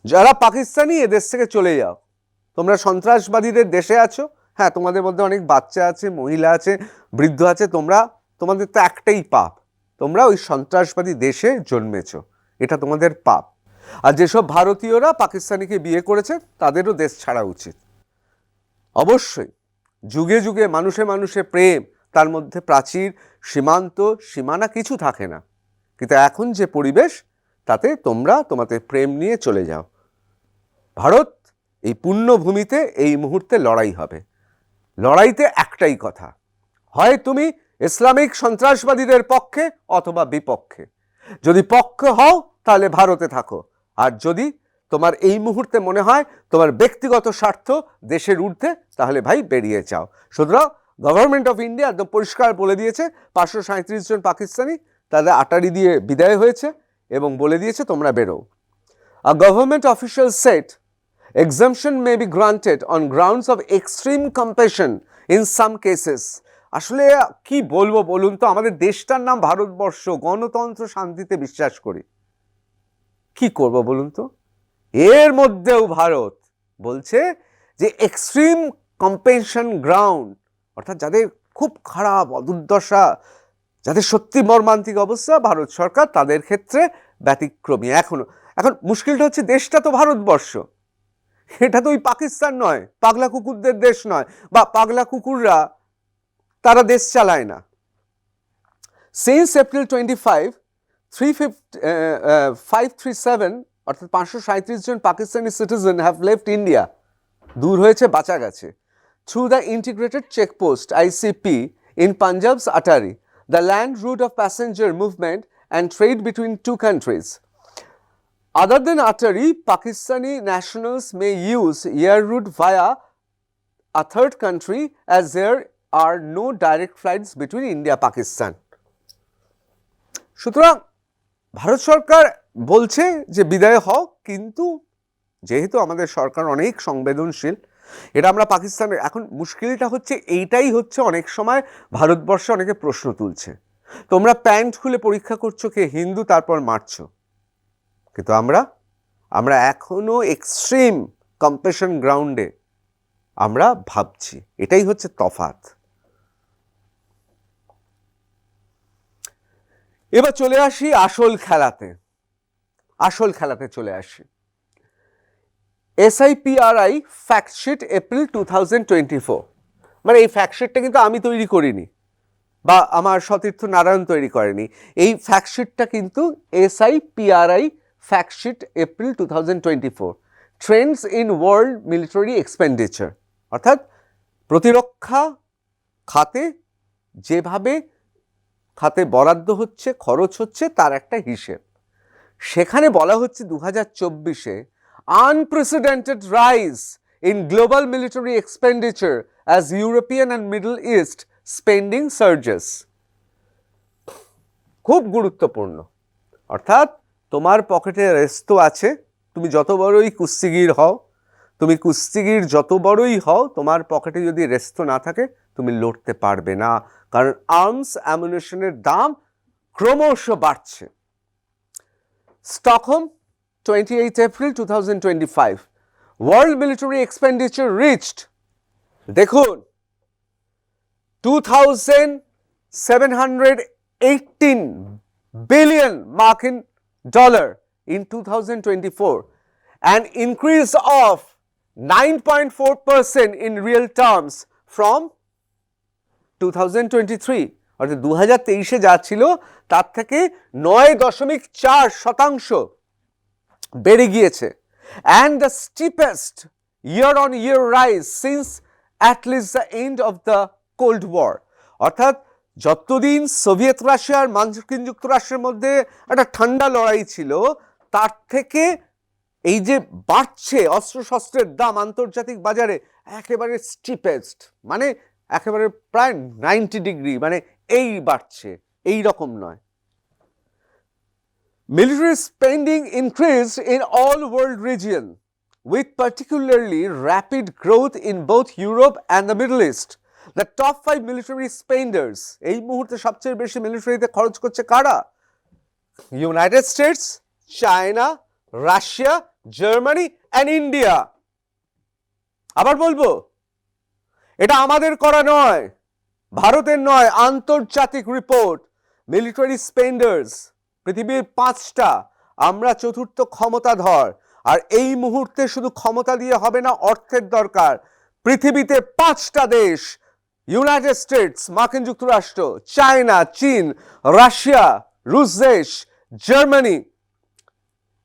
যারা পাকিস্তানি এদেশ থেকে চলে যাও, তোমরা সন্ত্রাসবাদীদের দেশে আছো, হ্যাঁ, তোমাদের মধ্যে অনেক বাচ্চা আছে, মহিলা আছে, বৃদ্ধ আছে, তোমাদের তো একটাই পাপ, তোমরা ওই সন্ত্রাসবাদী দেশে জন্মেছো, এটা তোমাদের পাপ। আর যেসব ভারতীয়রা পাকিস্তানিকে বিয়ে করেছে তাদেরও দেশ ছাড়া উচিত। অবশ্যই যুগে যুগে মানুষে মানুষে প্রেম, তার মধ্যে প্রাচীর, সীমান্ত, সীমানা কিছু থাকে না, কিন্তু এখন যে পরিবেশ তাতে তোমরা তোমাদের প্রেম নিয়ে চলে যাও। ভারত, এই পুণ্যভূমিতে এই মুহূর্তে লড়াই হবে। লড়াইতে একটাই কথা, হয় তুমি ইসলামিক সন্ত্রাসবাদীদের পক্ষে অথবা বিপক্ষে। যদি পক্ষে হও তাহলে ভারতে থাকো, আর যদি তোমার এই মুহূর্তে মনে হয় তোমার ব্যক্তিগত স্বার্থ দেশের ঊর্ধ্বে, তাহলে ভাই বেরিয়ে যাও। সুতরাং গভর্নমেন্ট অফ ইন্ডিয়া একদম পরিষ্কার বলে দিয়েছে 537 জন পাকিস্তানি তাদের আটারি দিয়ে বিদায় হয়েছে এবং বলে দিয়েছে তোমরা বেরো। A government official said exemption may be granted on grounds of extreme compassion in some cases. আসলে কি বলবো বলুন তো, আমাদের দেশটার নাম ভারতবর্ষ, গণতন্ত্র, শান্তিতে বিশ্বাস করি, কি করব বলুন তো? এর মধ্যেও ভারত বলছে যে এক্সট্রিম কম্পেনশন গ্রাউন্ড, অর্থাৎ যাদের খুব খারাপ দুর্দশা, যাদের সত্যি মর্মান্তিক অবস্থা, ভারত সরকার তাদের ক্ষেত্রে ব্যতিক্রমী। এখন মুশকিলটা হচ্ছে দেশটা তো ভারতবর্ষ, এটা তো ওই পাকিস্তান নয়, পাগলা কুকুরদের দেশ নয়, বা পাগলা কুকুররা তারা দেশ চালায় না। সিন্স এপ্রিল 25, 537 অর্থাৎ 537 জন Pakistani citizen have left India, দূর হয়েছে, বাঁচা গেছে, through the integrated checkpost ICP in Punjab's Atari, the land route of passenger movement and trade between two countries. Other than Atari, Pakistani nationals may use air route via a third country as there are no direct flights between India and Pakistan. সুতরাং ভারত সরকার বলছে যে বিদায় হও, কিন্তু যেহেতু আমাদের সরকার অনেক সংবেদনশীল, এটা আমরা পাকিস্তানের, এখন মুশকিলটা হচ্ছে এইটাই হচ্ছে, অনেক সময় ভারতবর্ষে অনেকে প্রশ্ন তুলছে, তোমরা প্যান্ট খুলে পরীক্ষা করছো কে হিন্দু, তারপর মারছো, কিন্তু আমরা এখনো এক্সট্রিম কম্পেশন গ্রাউন্ডে আমরা ভাবছি, এটাই হচ্ছে তফাৎ। এবার চলে আসি আসল খেলাতে চলে আসি। SIPRI ফ্যাক্টশিট এপ্রিল 2024, মানে এই ফ্যাক্টশিটটা কিন্তু আমি তৈরি করিনি বা আমার সতীর্থ নারায়ণ তৈরি করেনি, এই ফ্যাক্টশিটটা কিন্তু SIPRI ফ্যাক্টশিট April 2024, Trends in world military expenditure, অর্থাৎ প্রতিরক্ষা খাতে যেভাবে খাতে বরাদ্দ হচ্ছে, খরচ হচ্ছে, তার একটা হিসেব। সেখানে বলা হচ্ছে 2024-এ unprecedented rise in global military expenditure as European and Middle East spending surges. খুব গুরুত্বপূর্ণ, অর্থাৎ তোমার পকেটে রেস্ত আছে, তুমি যত বড়ই কুস্তিগির হও, তোমার পকেটে যদি রেস্ত না থাকে তুমি লড়তে পারবে না, কারণ আর্মস অ্যামুনিশনের দাম ক্রমশ বাড়ছে। Stockholm, 28 April 2025, world military expenditure reached, দেখুন, $2,718 billion in 2024, an increase of 9.4% in real terms from 2023, অর্থাৎ 2023-এ যা ছিল তার থেকে 9.4% বেড়ে গিয়েছে, and the steepest year-on-year rise since at least the end of the Cold War, অর্থাৎ যতদিন সোভিয়েত রাশিয়া আর মার্কিন যুক্তরাষ্ট্রের মধ্যে একটা ঠান্ডা লড়াই ছিল, তার থেকে এই যে বাড়ছে অস্ত্রশস্ত্রের দাম আন্তর্জাতিক বাজারে, একেবারে স্টিপেস্ট, মানে একেবারে প্রায় 90 ডিগ্রি, মানে এই বাড়ছে, এই রকম নয়। Military spending increased in all world region with particularly rapid growth in both Europe and the Middle East. The top 5 military spenders, এই মুহূর্তে সবচেয়ে বেশি মিলিটারিতে খরচ করছে কারা? United states, China, Russia, Germany and India. আবার বলবো, এটা আমাদের করা নয়, ভারতের নয়, আন্তর্জাতিক রিপোর্ট। মিলিটারি স্পেন্ডার্স পৃথিবীর 5টা, আমরা চতুর্থ ক্ষমতাধর। আর এই মুহূর্তে শুধু ক্ষমতা দিয়ে হবে না, অর্থের দরকার। পৃথিবীতে 5টা দেশ, ইউনাইটেড স্টেটস, মার্কিন যুক্তরাষ্ট্র, চায়না, চীন, রাশিয়া, রুশ দেশ, জার্মানি,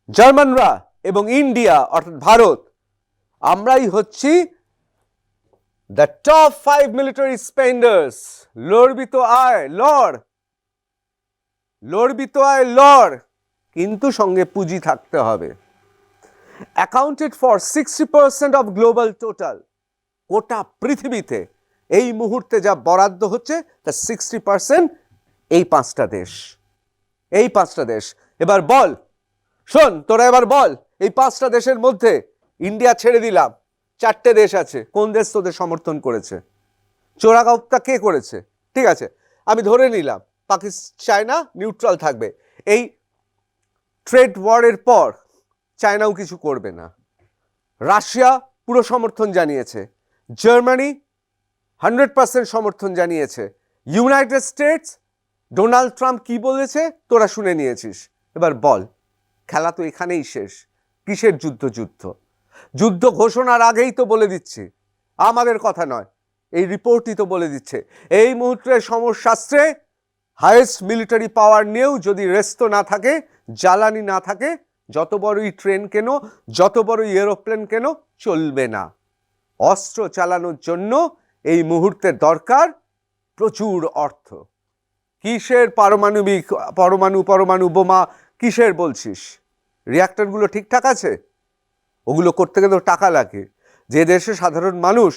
জার্মানরা এবং ইন্ডিয়া অর্থাৎ ভারত, আমরাই হচ্ছি দ্য টপ 5 মিলিটারি স্পেন্ডার্স। লড়বি তো আয় লড়, লড়বি তো আয় লড়, কিন্তু সঙ্গে পুঁজি থাকতে হবে। Accounted for 60% of global total. গোটা পৃথিবীতে এই মুহূর্তে যা বরাদ্দ হচ্ছে তা 60% এই 5টা দেশ, এই 5টা দেশ। এবার বল, শোন তোরা এবার বল, এই 5টা দেশের মধ্যে ইন্ডিয়া ছেড়ে দিলাম, 4টে দেশ আছে, কোন দেশ তোদের সমর্থন করেছে? চোরাগপ্তা কে করেছে? ঠিক আছে, আমি ধরে নিলাম পাকিস্তান, চায়না নিউট্রাল থাকবে। এই ট্রেড ওয়ারের পর চায়নাও কিছু করবে না। রাশিয়া পুরো সমর্থন জানিয়েছে, জার্মানি 100% সমর্থন জানিয়েছে, ইউনাইটেড স্টেটস, ডোনাল্ড ট্রাম্প কি বলেছে তোরা শুনে নিয়েছিস। এবার বল, খেলা তো এখানেই শেষ। কিসের যুদ্ধ? যুদ্ধ ঘোষণার আগেই তো বলে দিচ্ছি, আমাদের কথা নয়, এই রিপোর্টই তো বলে দিচ্ছে। এই মুহূর্তে সমরশাস্ত্রে হাইয়েস্ট মিলিটারি পাওয়ার নিয়েও যদি রেস্ত না থাকে, জ্বালানি না থাকে, যত বড়ই ট্রেন কেন, যত বড়ই এরোপ্লেন কেন, চলবে না। অস্ত্র চালানোর জন্য এই মুহূর্তে দরকার প্রচুর অর্থ। কিসের পরমাণু বোমা কিসের বলছিস? রিঅ্যাক্টরগুলো ঠিকঠাক আছে? ওগুলো করতে গেলে টাকা লাগে। যে দেশে সাধারণ মানুষ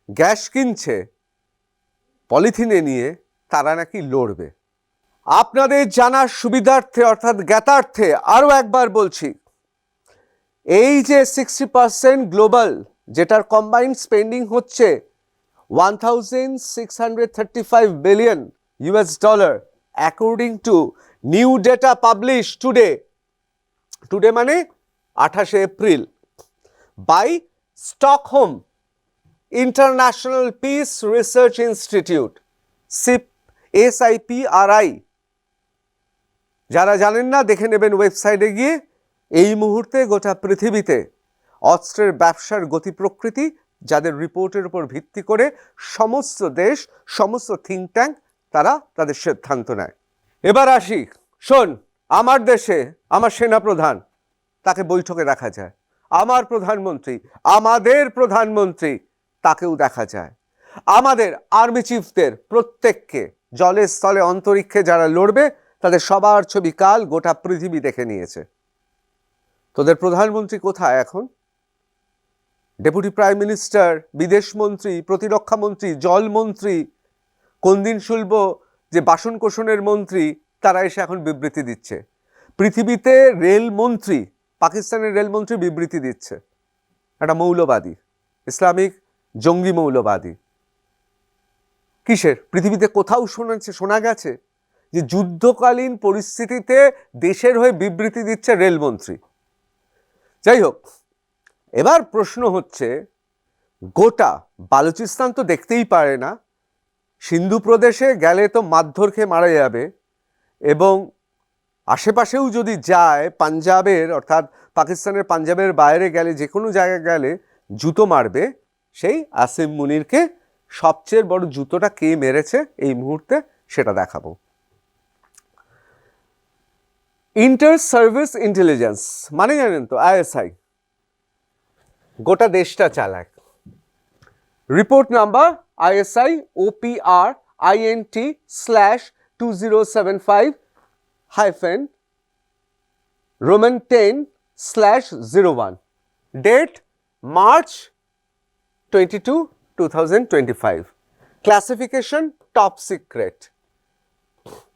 গ্যাস কিনছে পলিথিনে নিয়ে, তারা নাকি লড়বে। আপনাদের জানার সুবিধার্থে অর্থাৎ জ্ঞাতার্থে আরও একবার বলছি, এই যে 60% গ্লোবাল, যেটার কম্বাইন্ড স্পেন্ডিং হচ্ছে $1,635 billion according to new data publish today মানে 28শে April by Stockholm International Peace Research Institute, SIPRI। যারা জানেন না দেখে নেবেন ওয়েবসাইটে গিয়ে। এই মুহূর্তে গোটা পৃথিবীতে অস্ত্রের ব্যবসার গতি প্রকৃতি, যাদের রিপোর্টের উপর ভিত্তি করে সমস্ত দেশ, সমস্ত থিঙ্ক ট্যাঙ্ক তারা তাদের সিদ্ধান্ত নেয়। এবার আসি, শোন, আমার দেশে আমার সেনাপ্রধান, তাকে বৈঠকে দেখা যায়। আমার প্রধানমন্ত্রী, আমাদের প্রধানমন্ত্রী, তাকেও দেখা যায়। আমাদের আর্মি চিফদের প্রত্যেককে, জলে স্থলে অন্তরিক্ষে যারা লড়বে তাদের সবার ছবি কাল গোটা পৃথিবী দেখে নিয়েছে। তোদের প্রধানমন্ত্রী কোথায় এখন? ডেপুটি প্রাইম মিনিস্টার, বিদেশমন্ত্রী, প্রতিরক্ষা মন্ত্রী, জলমন্ত্রী, কোন দিন শুনবো যে বাসন কোষণের মন্ত্রী, তারা এসে এখন বিবৃতি দিচ্ছে। পৃথিবীতে রেলমন্ত্রী, পাকিস্তানের রেলমন্ত্রী বিবৃতি দিচ্ছে, একটা মৌলবাদী, ইসলামিক জঙ্গি মৌলবাদী। কিসের? পৃথিবীতে কোথাও শোনা গেছে যে যুদ্ধকালীন পরিস্থিতিতে দেশের হয়ে বিবৃতি দিচ্ছে রেলমন্ত্রী? যাই হোক, এবার প্রশ্ন হচ্ছে, গোটা বালুচিস্তান তো দেখতেই পারে না, সিন্ধু প্রদেশে গেলে তো মারধর খেয়ে মারা যাবে, এবং আশেপাশেও যদি যায়, পাঞ্জাবের অর্থাৎ পাকিস্তানের পাঞ্জাবের বাইরে গেলে, যে কোনো জায়গায় গেলে জুতো মারবে। সেই আসিম মুনিরকে সবচেয়ে বড় জুতোটা কে মেরেছে এই মুহূর্তে সেটা দেখাবো। ইন্টার সার্ভিস ইন্টেলিজেন্স মানে জানেন তো, ISI, গোটা দেশটা চালায়। Report number ISI OPR INT/2075-10/01, date March 22, 2025, classification top secret,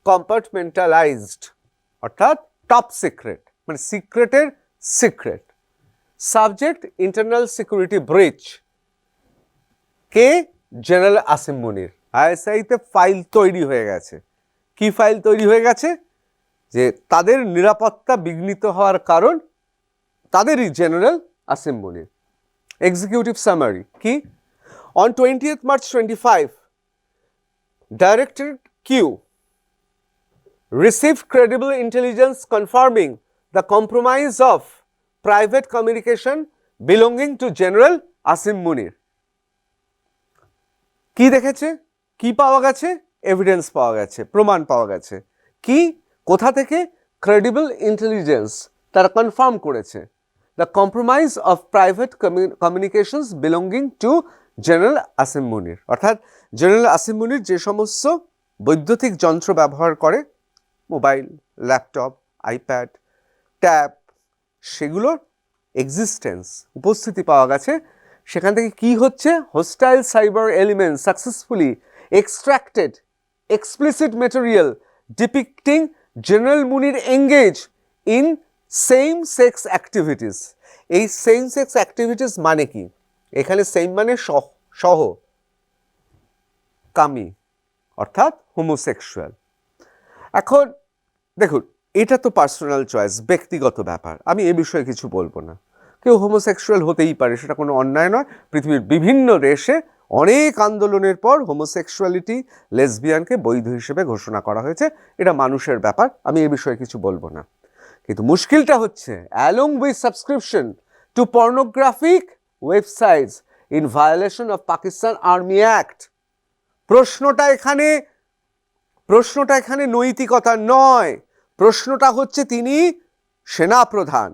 compartmentalised অর্থাৎ টপ সিক্রেট মানে সিক্রেটের secret, subject internal security breach. কে? জেনারেল আসিম মুনির। ISI-তে ফাইল তৈরি হয়ে গেছে। কি ফাইল তৈরি হয়ে গেছে? যে তাদের নিরাপত্তা বিঘ্নিত হওয়ার কারণ তাদেরই জেনারেল আসিম মুনির। এক্সিকিউটিভ সামারি কি? On 20th March 25, Director Q received credible intelligence confirming the compromise of private communication belonging to General Asim Munir. কি দেখেছে, কি পাওয়া গেছে? এভিডেন্স পাওয়া গেছে, প্রমাণ পাওয়া গেছে। কি, কোথা থেকে? ক্রেডিবল ইন্টেলিজেন্স তারা কনফার্ম করেছে the compromise of private communications belonging to general Asim Munir. অর্থাৎ জেনারেল আসিম মুনির যে সমস্ত বৈদ্যুতিক যন্ত্র ব্যবহার করে, মোবাইল, ল্যাপটপ, আইপ্যাড, ট্যাব, সেগুলোর এক্সিস্টেন্স, উপস্থিতি পাওয়া গেছে। সেখান থেকে কি হচ্ছে? Hostile cyber element successfully extracted explicit material depicting general Munir engage in same sex activities. এই সেম সেক্স অ্যাক্টিভিটিস মানে কি? এখানে সেম মানে সহ কামী, অর্থাৎ হোমোসেক্সুয়াল। এখন দেখুন, এটা তো পার্সোনাল চয়েস, ব্যক্তিগত ব্যাপার, আমি এ বিষয়ে কিছু বলবো না। কেউ হোমোসেক্সুয়াল হতেই পারে, সেটা কোনো অন্যায় নয়। পৃথিবীর বিভিন্ন দেশে অনেক আন্দোলনের পর হোমোসেক্সুয়ালিটি, লেসবিয়ানকে বৈধ হিসেবে ঘোষণা করা হয়েছে। এটা মানুষের ব্যাপার, আমি এ বিষয়ে কিছু বলবো না। কিন্তু মুশকিলটা হচ্ছে along with subscription to pornographic websites in violation of Pakistan army act. প্রশ্নটা এখানে নৈতিকতা নয়, প্রশ্নটা হচ্ছে তিনি সেনাপ্রধান,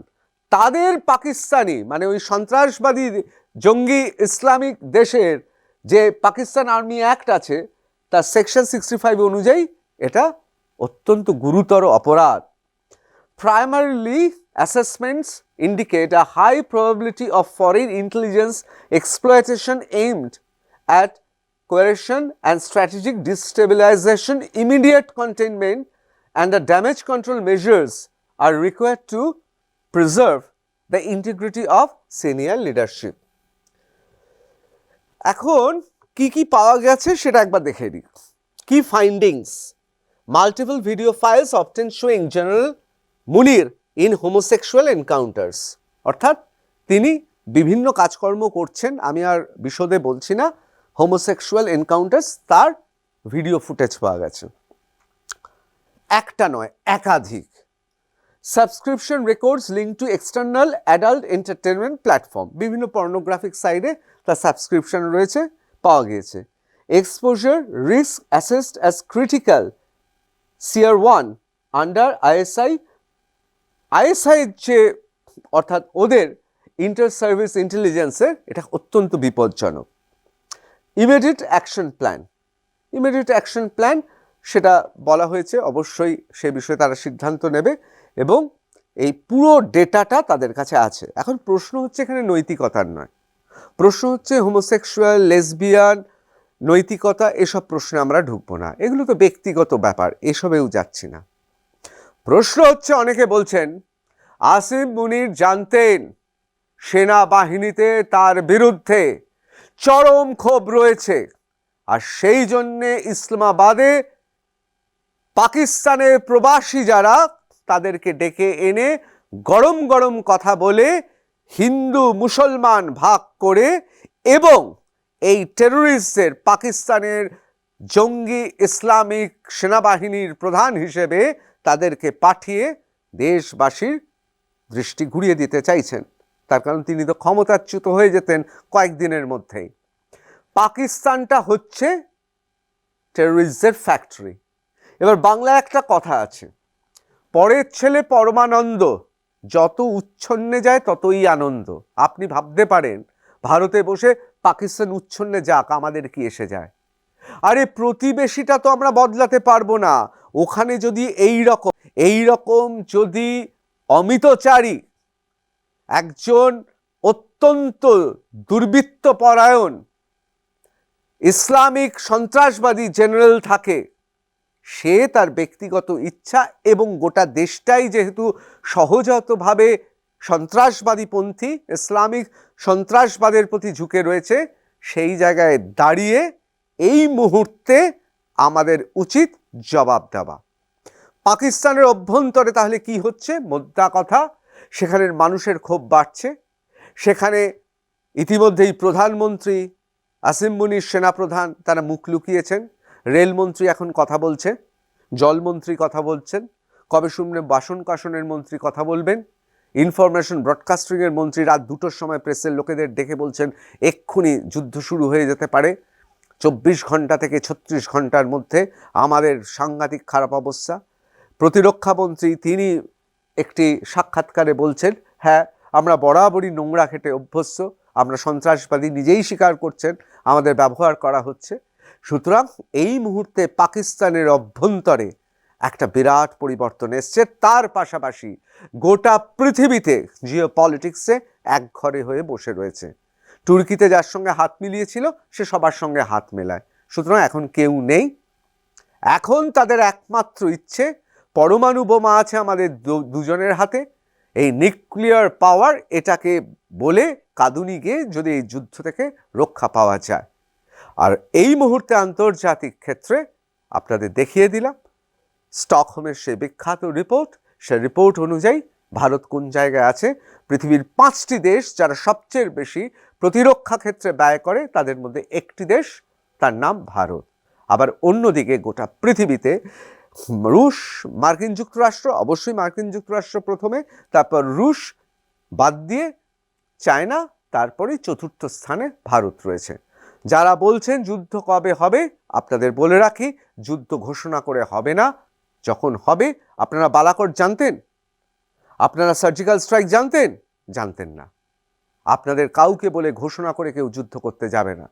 তাদের পাকিস্তানি মানে ওই সন্ত্রাসবাদী জঙ্গি ইসলামিক দেশের যে পাকিস্তান আর্মি অ্যাক্ট আছে তার সেকশন 65 অনুযায়ী এটা অত্যন্ত গুরুতর অপরাধ। Primarily, assessments indicate a high probability of foreign intelligence exploitation aimed at coercion and strategic destabilization. Immediate containment and the damage control measures are required to preserve the integrity of senior leadership. এখন কি পাওয়া গেছে সেটা একবার দেখে নিই। কি findings? Multiple video files obtain showing general Munir in homosexual encounters. অর্থাৎ তিনি বিভিন্ন কাজকর্ম করছেন, আমি আর বিশদে বলছি না। হোমোসেক্সুয়াল এনকাউন্টার্স, তার ভিডিও ফুটেজ পাওয়া গেছে। একটা নয়, একাধিক। Subscription records link to external adult entertainment platform, বিভিন্ন পর্নোগ্রাফিক সাইটে তার সাবস্ক্রিপশন রয়েছে, পাওয়া গিয়েছে। Exposure risk assessed as critical CR 1 under ISI যে অর্থাৎ ওদের ইন্টার সার্ভিস ইন্টেলিজেন্সের, এটা অত্যন্ত বিপজ্জনক। ইমিডিয়েট অ্যাকশন প্ল্যান সেটা বলা হয়েছে, অবশ্যই সে বিষয়ে তারা সিদ্ধান্ত নেবে এবং এই পুরো ডেটাটা তাদের কাছে আছে। এখন প্রশ্ন হচ্ছে এখানে নৈতিকতার নয়, প্রশ্ন হচ্ছে হোমোসেক্সুয়াল, লেসবিয়ান, নৈতিকতা, এসব প্রশ্নে আমরা ঢুকবো না, এগুলো তো ব্যক্তিগত ব্যাপার, এসবেও যাচ্ছি না। প্রশ্ন হচ্ছে, অনেকে বলছেন আসিম মুনির জানতেন সেনাবাহিনীতে তার বিরুদ্ধে চরম ক্ষোভ রয়েছে, আর সেই জন্যে ইসলামাবাদে পাকিস্তানের প্রবাসী যারা, তাদেরকে ডেকে এনে গরম গরম কথা বলে হিন্দু মুসলমান ভাগ করে এবং এই টেররিস্টদের পাকিস্তানের জঙ্গি ইসলামিক সেনাবাহিনীর প্রধান হিসেবে তাদেরকে পাঠিয়ে দেশবাসীর দৃষ্টি ঘুরিয়ে দিতে চাইছেন। তার কারণ তিনি তো ক্ষমতাচ্যুত হয়ে যেতেন কয়েকদিনের মধ্যেই। পাকিস্তানটা হচ্ছে টেররিস্টদের ফ্যাক্টরি। এবার বাংলায় একটা কথা আছে, পরের ছেলে পরমানন্দ, যত উচ্ছন্নে যায় ততই আনন্দ। আপনি ভাবতে পারেন ভারতে বসে পাকিস্তান উচ্ছন্নে যাক, আমাদের কি এসে যায়? আরে প্রতিবেশীটা তো আমরা বদলাতে পারবো না। ওখানে যদি এই রকম যদি অমিতচারী একজন অত্যন্ত দুর্বৃত্তপরায়ণ ইসলামিক সন্ত্রাসবাদী জেনারেল থাকে, সে তার ব্যক্তিগত ইচ্ছা এবং গোটা দেশটাই যেহেতু সহজাতভাবে সন্ত্রাসবাদীপন্থী ইসলামিক সন্ত্রাসবাদের প্রতি ঝুঁকে রয়েছে, সেই জায়গায় দাঁড়িয়ে এই মুহূর্তে আমাদের উচিত জবাব দেওয়া। পাকিস্তানের অভ্যন্তরে তাহলে কি হচ্ছে? মোদ্দা কথা, সেখানের মানুষের ক্ষোভ বাড়ছে। সেখানে ইতিমধ্যেই প্রধানমন্ত্রী আসিম মুনির সেনাপ্রধান তারা মুখ লুকিয়েছেন, রেলমন্ত্রী এখন কথা বলছে, জলমন্ত্রী কথা বলছেন, কবে শুনলে বাসন কাসনের মন্ত্রী কথা বলবেন, ইনফরমেশন ব্রডকাস্টিংয়ের মন্ত্রী রাত 2টোর সময় প্রেসের লোকেদের ডেকে বলছেন এক্ষুনি যুদ্ধ শুরু হয়ে যেতে পারে, 24 ঘন্টা থেকে 36 ঘন্টার মধ্যে আমাদের সাংঘাতিক খারাপ অবস্থা। প্রতিরক্ষা মন্ত্রী তিনি একটি সাক্ষাৎকারে বলছেন, হ্যাঁ আমরা বরাবরই নোংরা খেটে অভ্যস্ত, আমরা সন্ত্রাসবাদী, নিজেই স্বীকার করছেন আমাদের ব্যবহার করা হচ্ছে। সুতরাং এই মুহূর্তে পাকিস্তানের অভ্যন্তরে একটা বিরাট পরিবর্তন এসছে। তার পাশাপাশি গোটা পৃথিবীতে জিও পলিটিক্সে একঘরে হয়ে বসে রয়েছে। তুর্কিতে যার সঙ্গে হাত মিলিয়েছিল সে সবার সঙ্গে হাত মেলায়। সুতরাং এখন কেউ নেই। এখন তাদের একমাত্র ইচ্ছে, পরমাণু বোমা আছে আমাদের দুজনের হাতে, এই নিউক্লিয়ার পাওয়ার এটাকে বলে কাঁদুনি গিয়ে যদি এই যুদ্ধ থেকে রক্ষা পাওয়া যায়। আর এই মুহূর্তে আন্তর্জাতিক ক্ষেত্রে আপনাদের দেখিয়ে দিলাম স্টকহোমের সেই বিখ্যাত রিপোর্ট। সে রিপোর্ট অনুযায়ী ভারত কোন জায়গায় আছে। পৃথিবীর 5টি দেশ যারা সবচেয়ে বেশি প্রতিরক্ষা ক্ষেত্রে ব্যয় করে তাদের মধ্যে একটি দেশ, তার নাম ভারত। আবার অন্যদিকে গোটা পৃথিবীতে রুশ, মার্কিন যুক্তরাষ্ট্র, অবশ্যই মার্কিন যুক্তরাষ্ট্র প্রথমে, তারপর রুশ বাদ দিয়ে চায়না, তারপরে 4র্থ স্থানে ভারত রয়েছে। যারা বলছেন যুদ্ধ কবে হবে, আপনাদের বলে রাখি যুদ্ধ ঘোষণা করে হবে না। যখন হবে, আপনারা বালাকোট জানতেন? আপনারা সার্জিক্যাল স্ট্রাইক জানতেন? জানতেন না। আপনাদের কাউকে বলে ঘোষণা করে কেউ যুদ্ধ করতে যাবে না।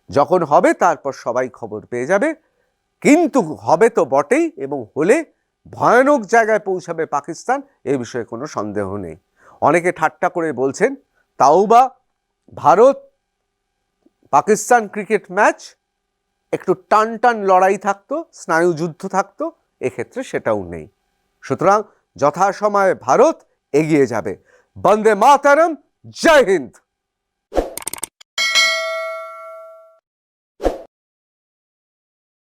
যখন হবে তারপর সবাই খবর পেয়ে যাবে। কিন্তু হবে তো বটেই, এবং হলে ভয়ানক জায়গায় পৌঁছাবে পাকিস্তান, এ বিষয়ে কোনো সন্দেহ নেই। অনেকে ঠাট্টা করে বলছেন তাও বা ভারত পাকিস্তান ক্রিকেট ম্যাচ একটু টান টান লড়াই থাকতো, স্নায়ুযুদ্ধ থাকতো, এক্ষেত্রে সেটাও নেই। সুতরাং যথাসময়ে ভারত এগিয়ে যাবে। বন্দে মাতরম, জয় হিন্দ।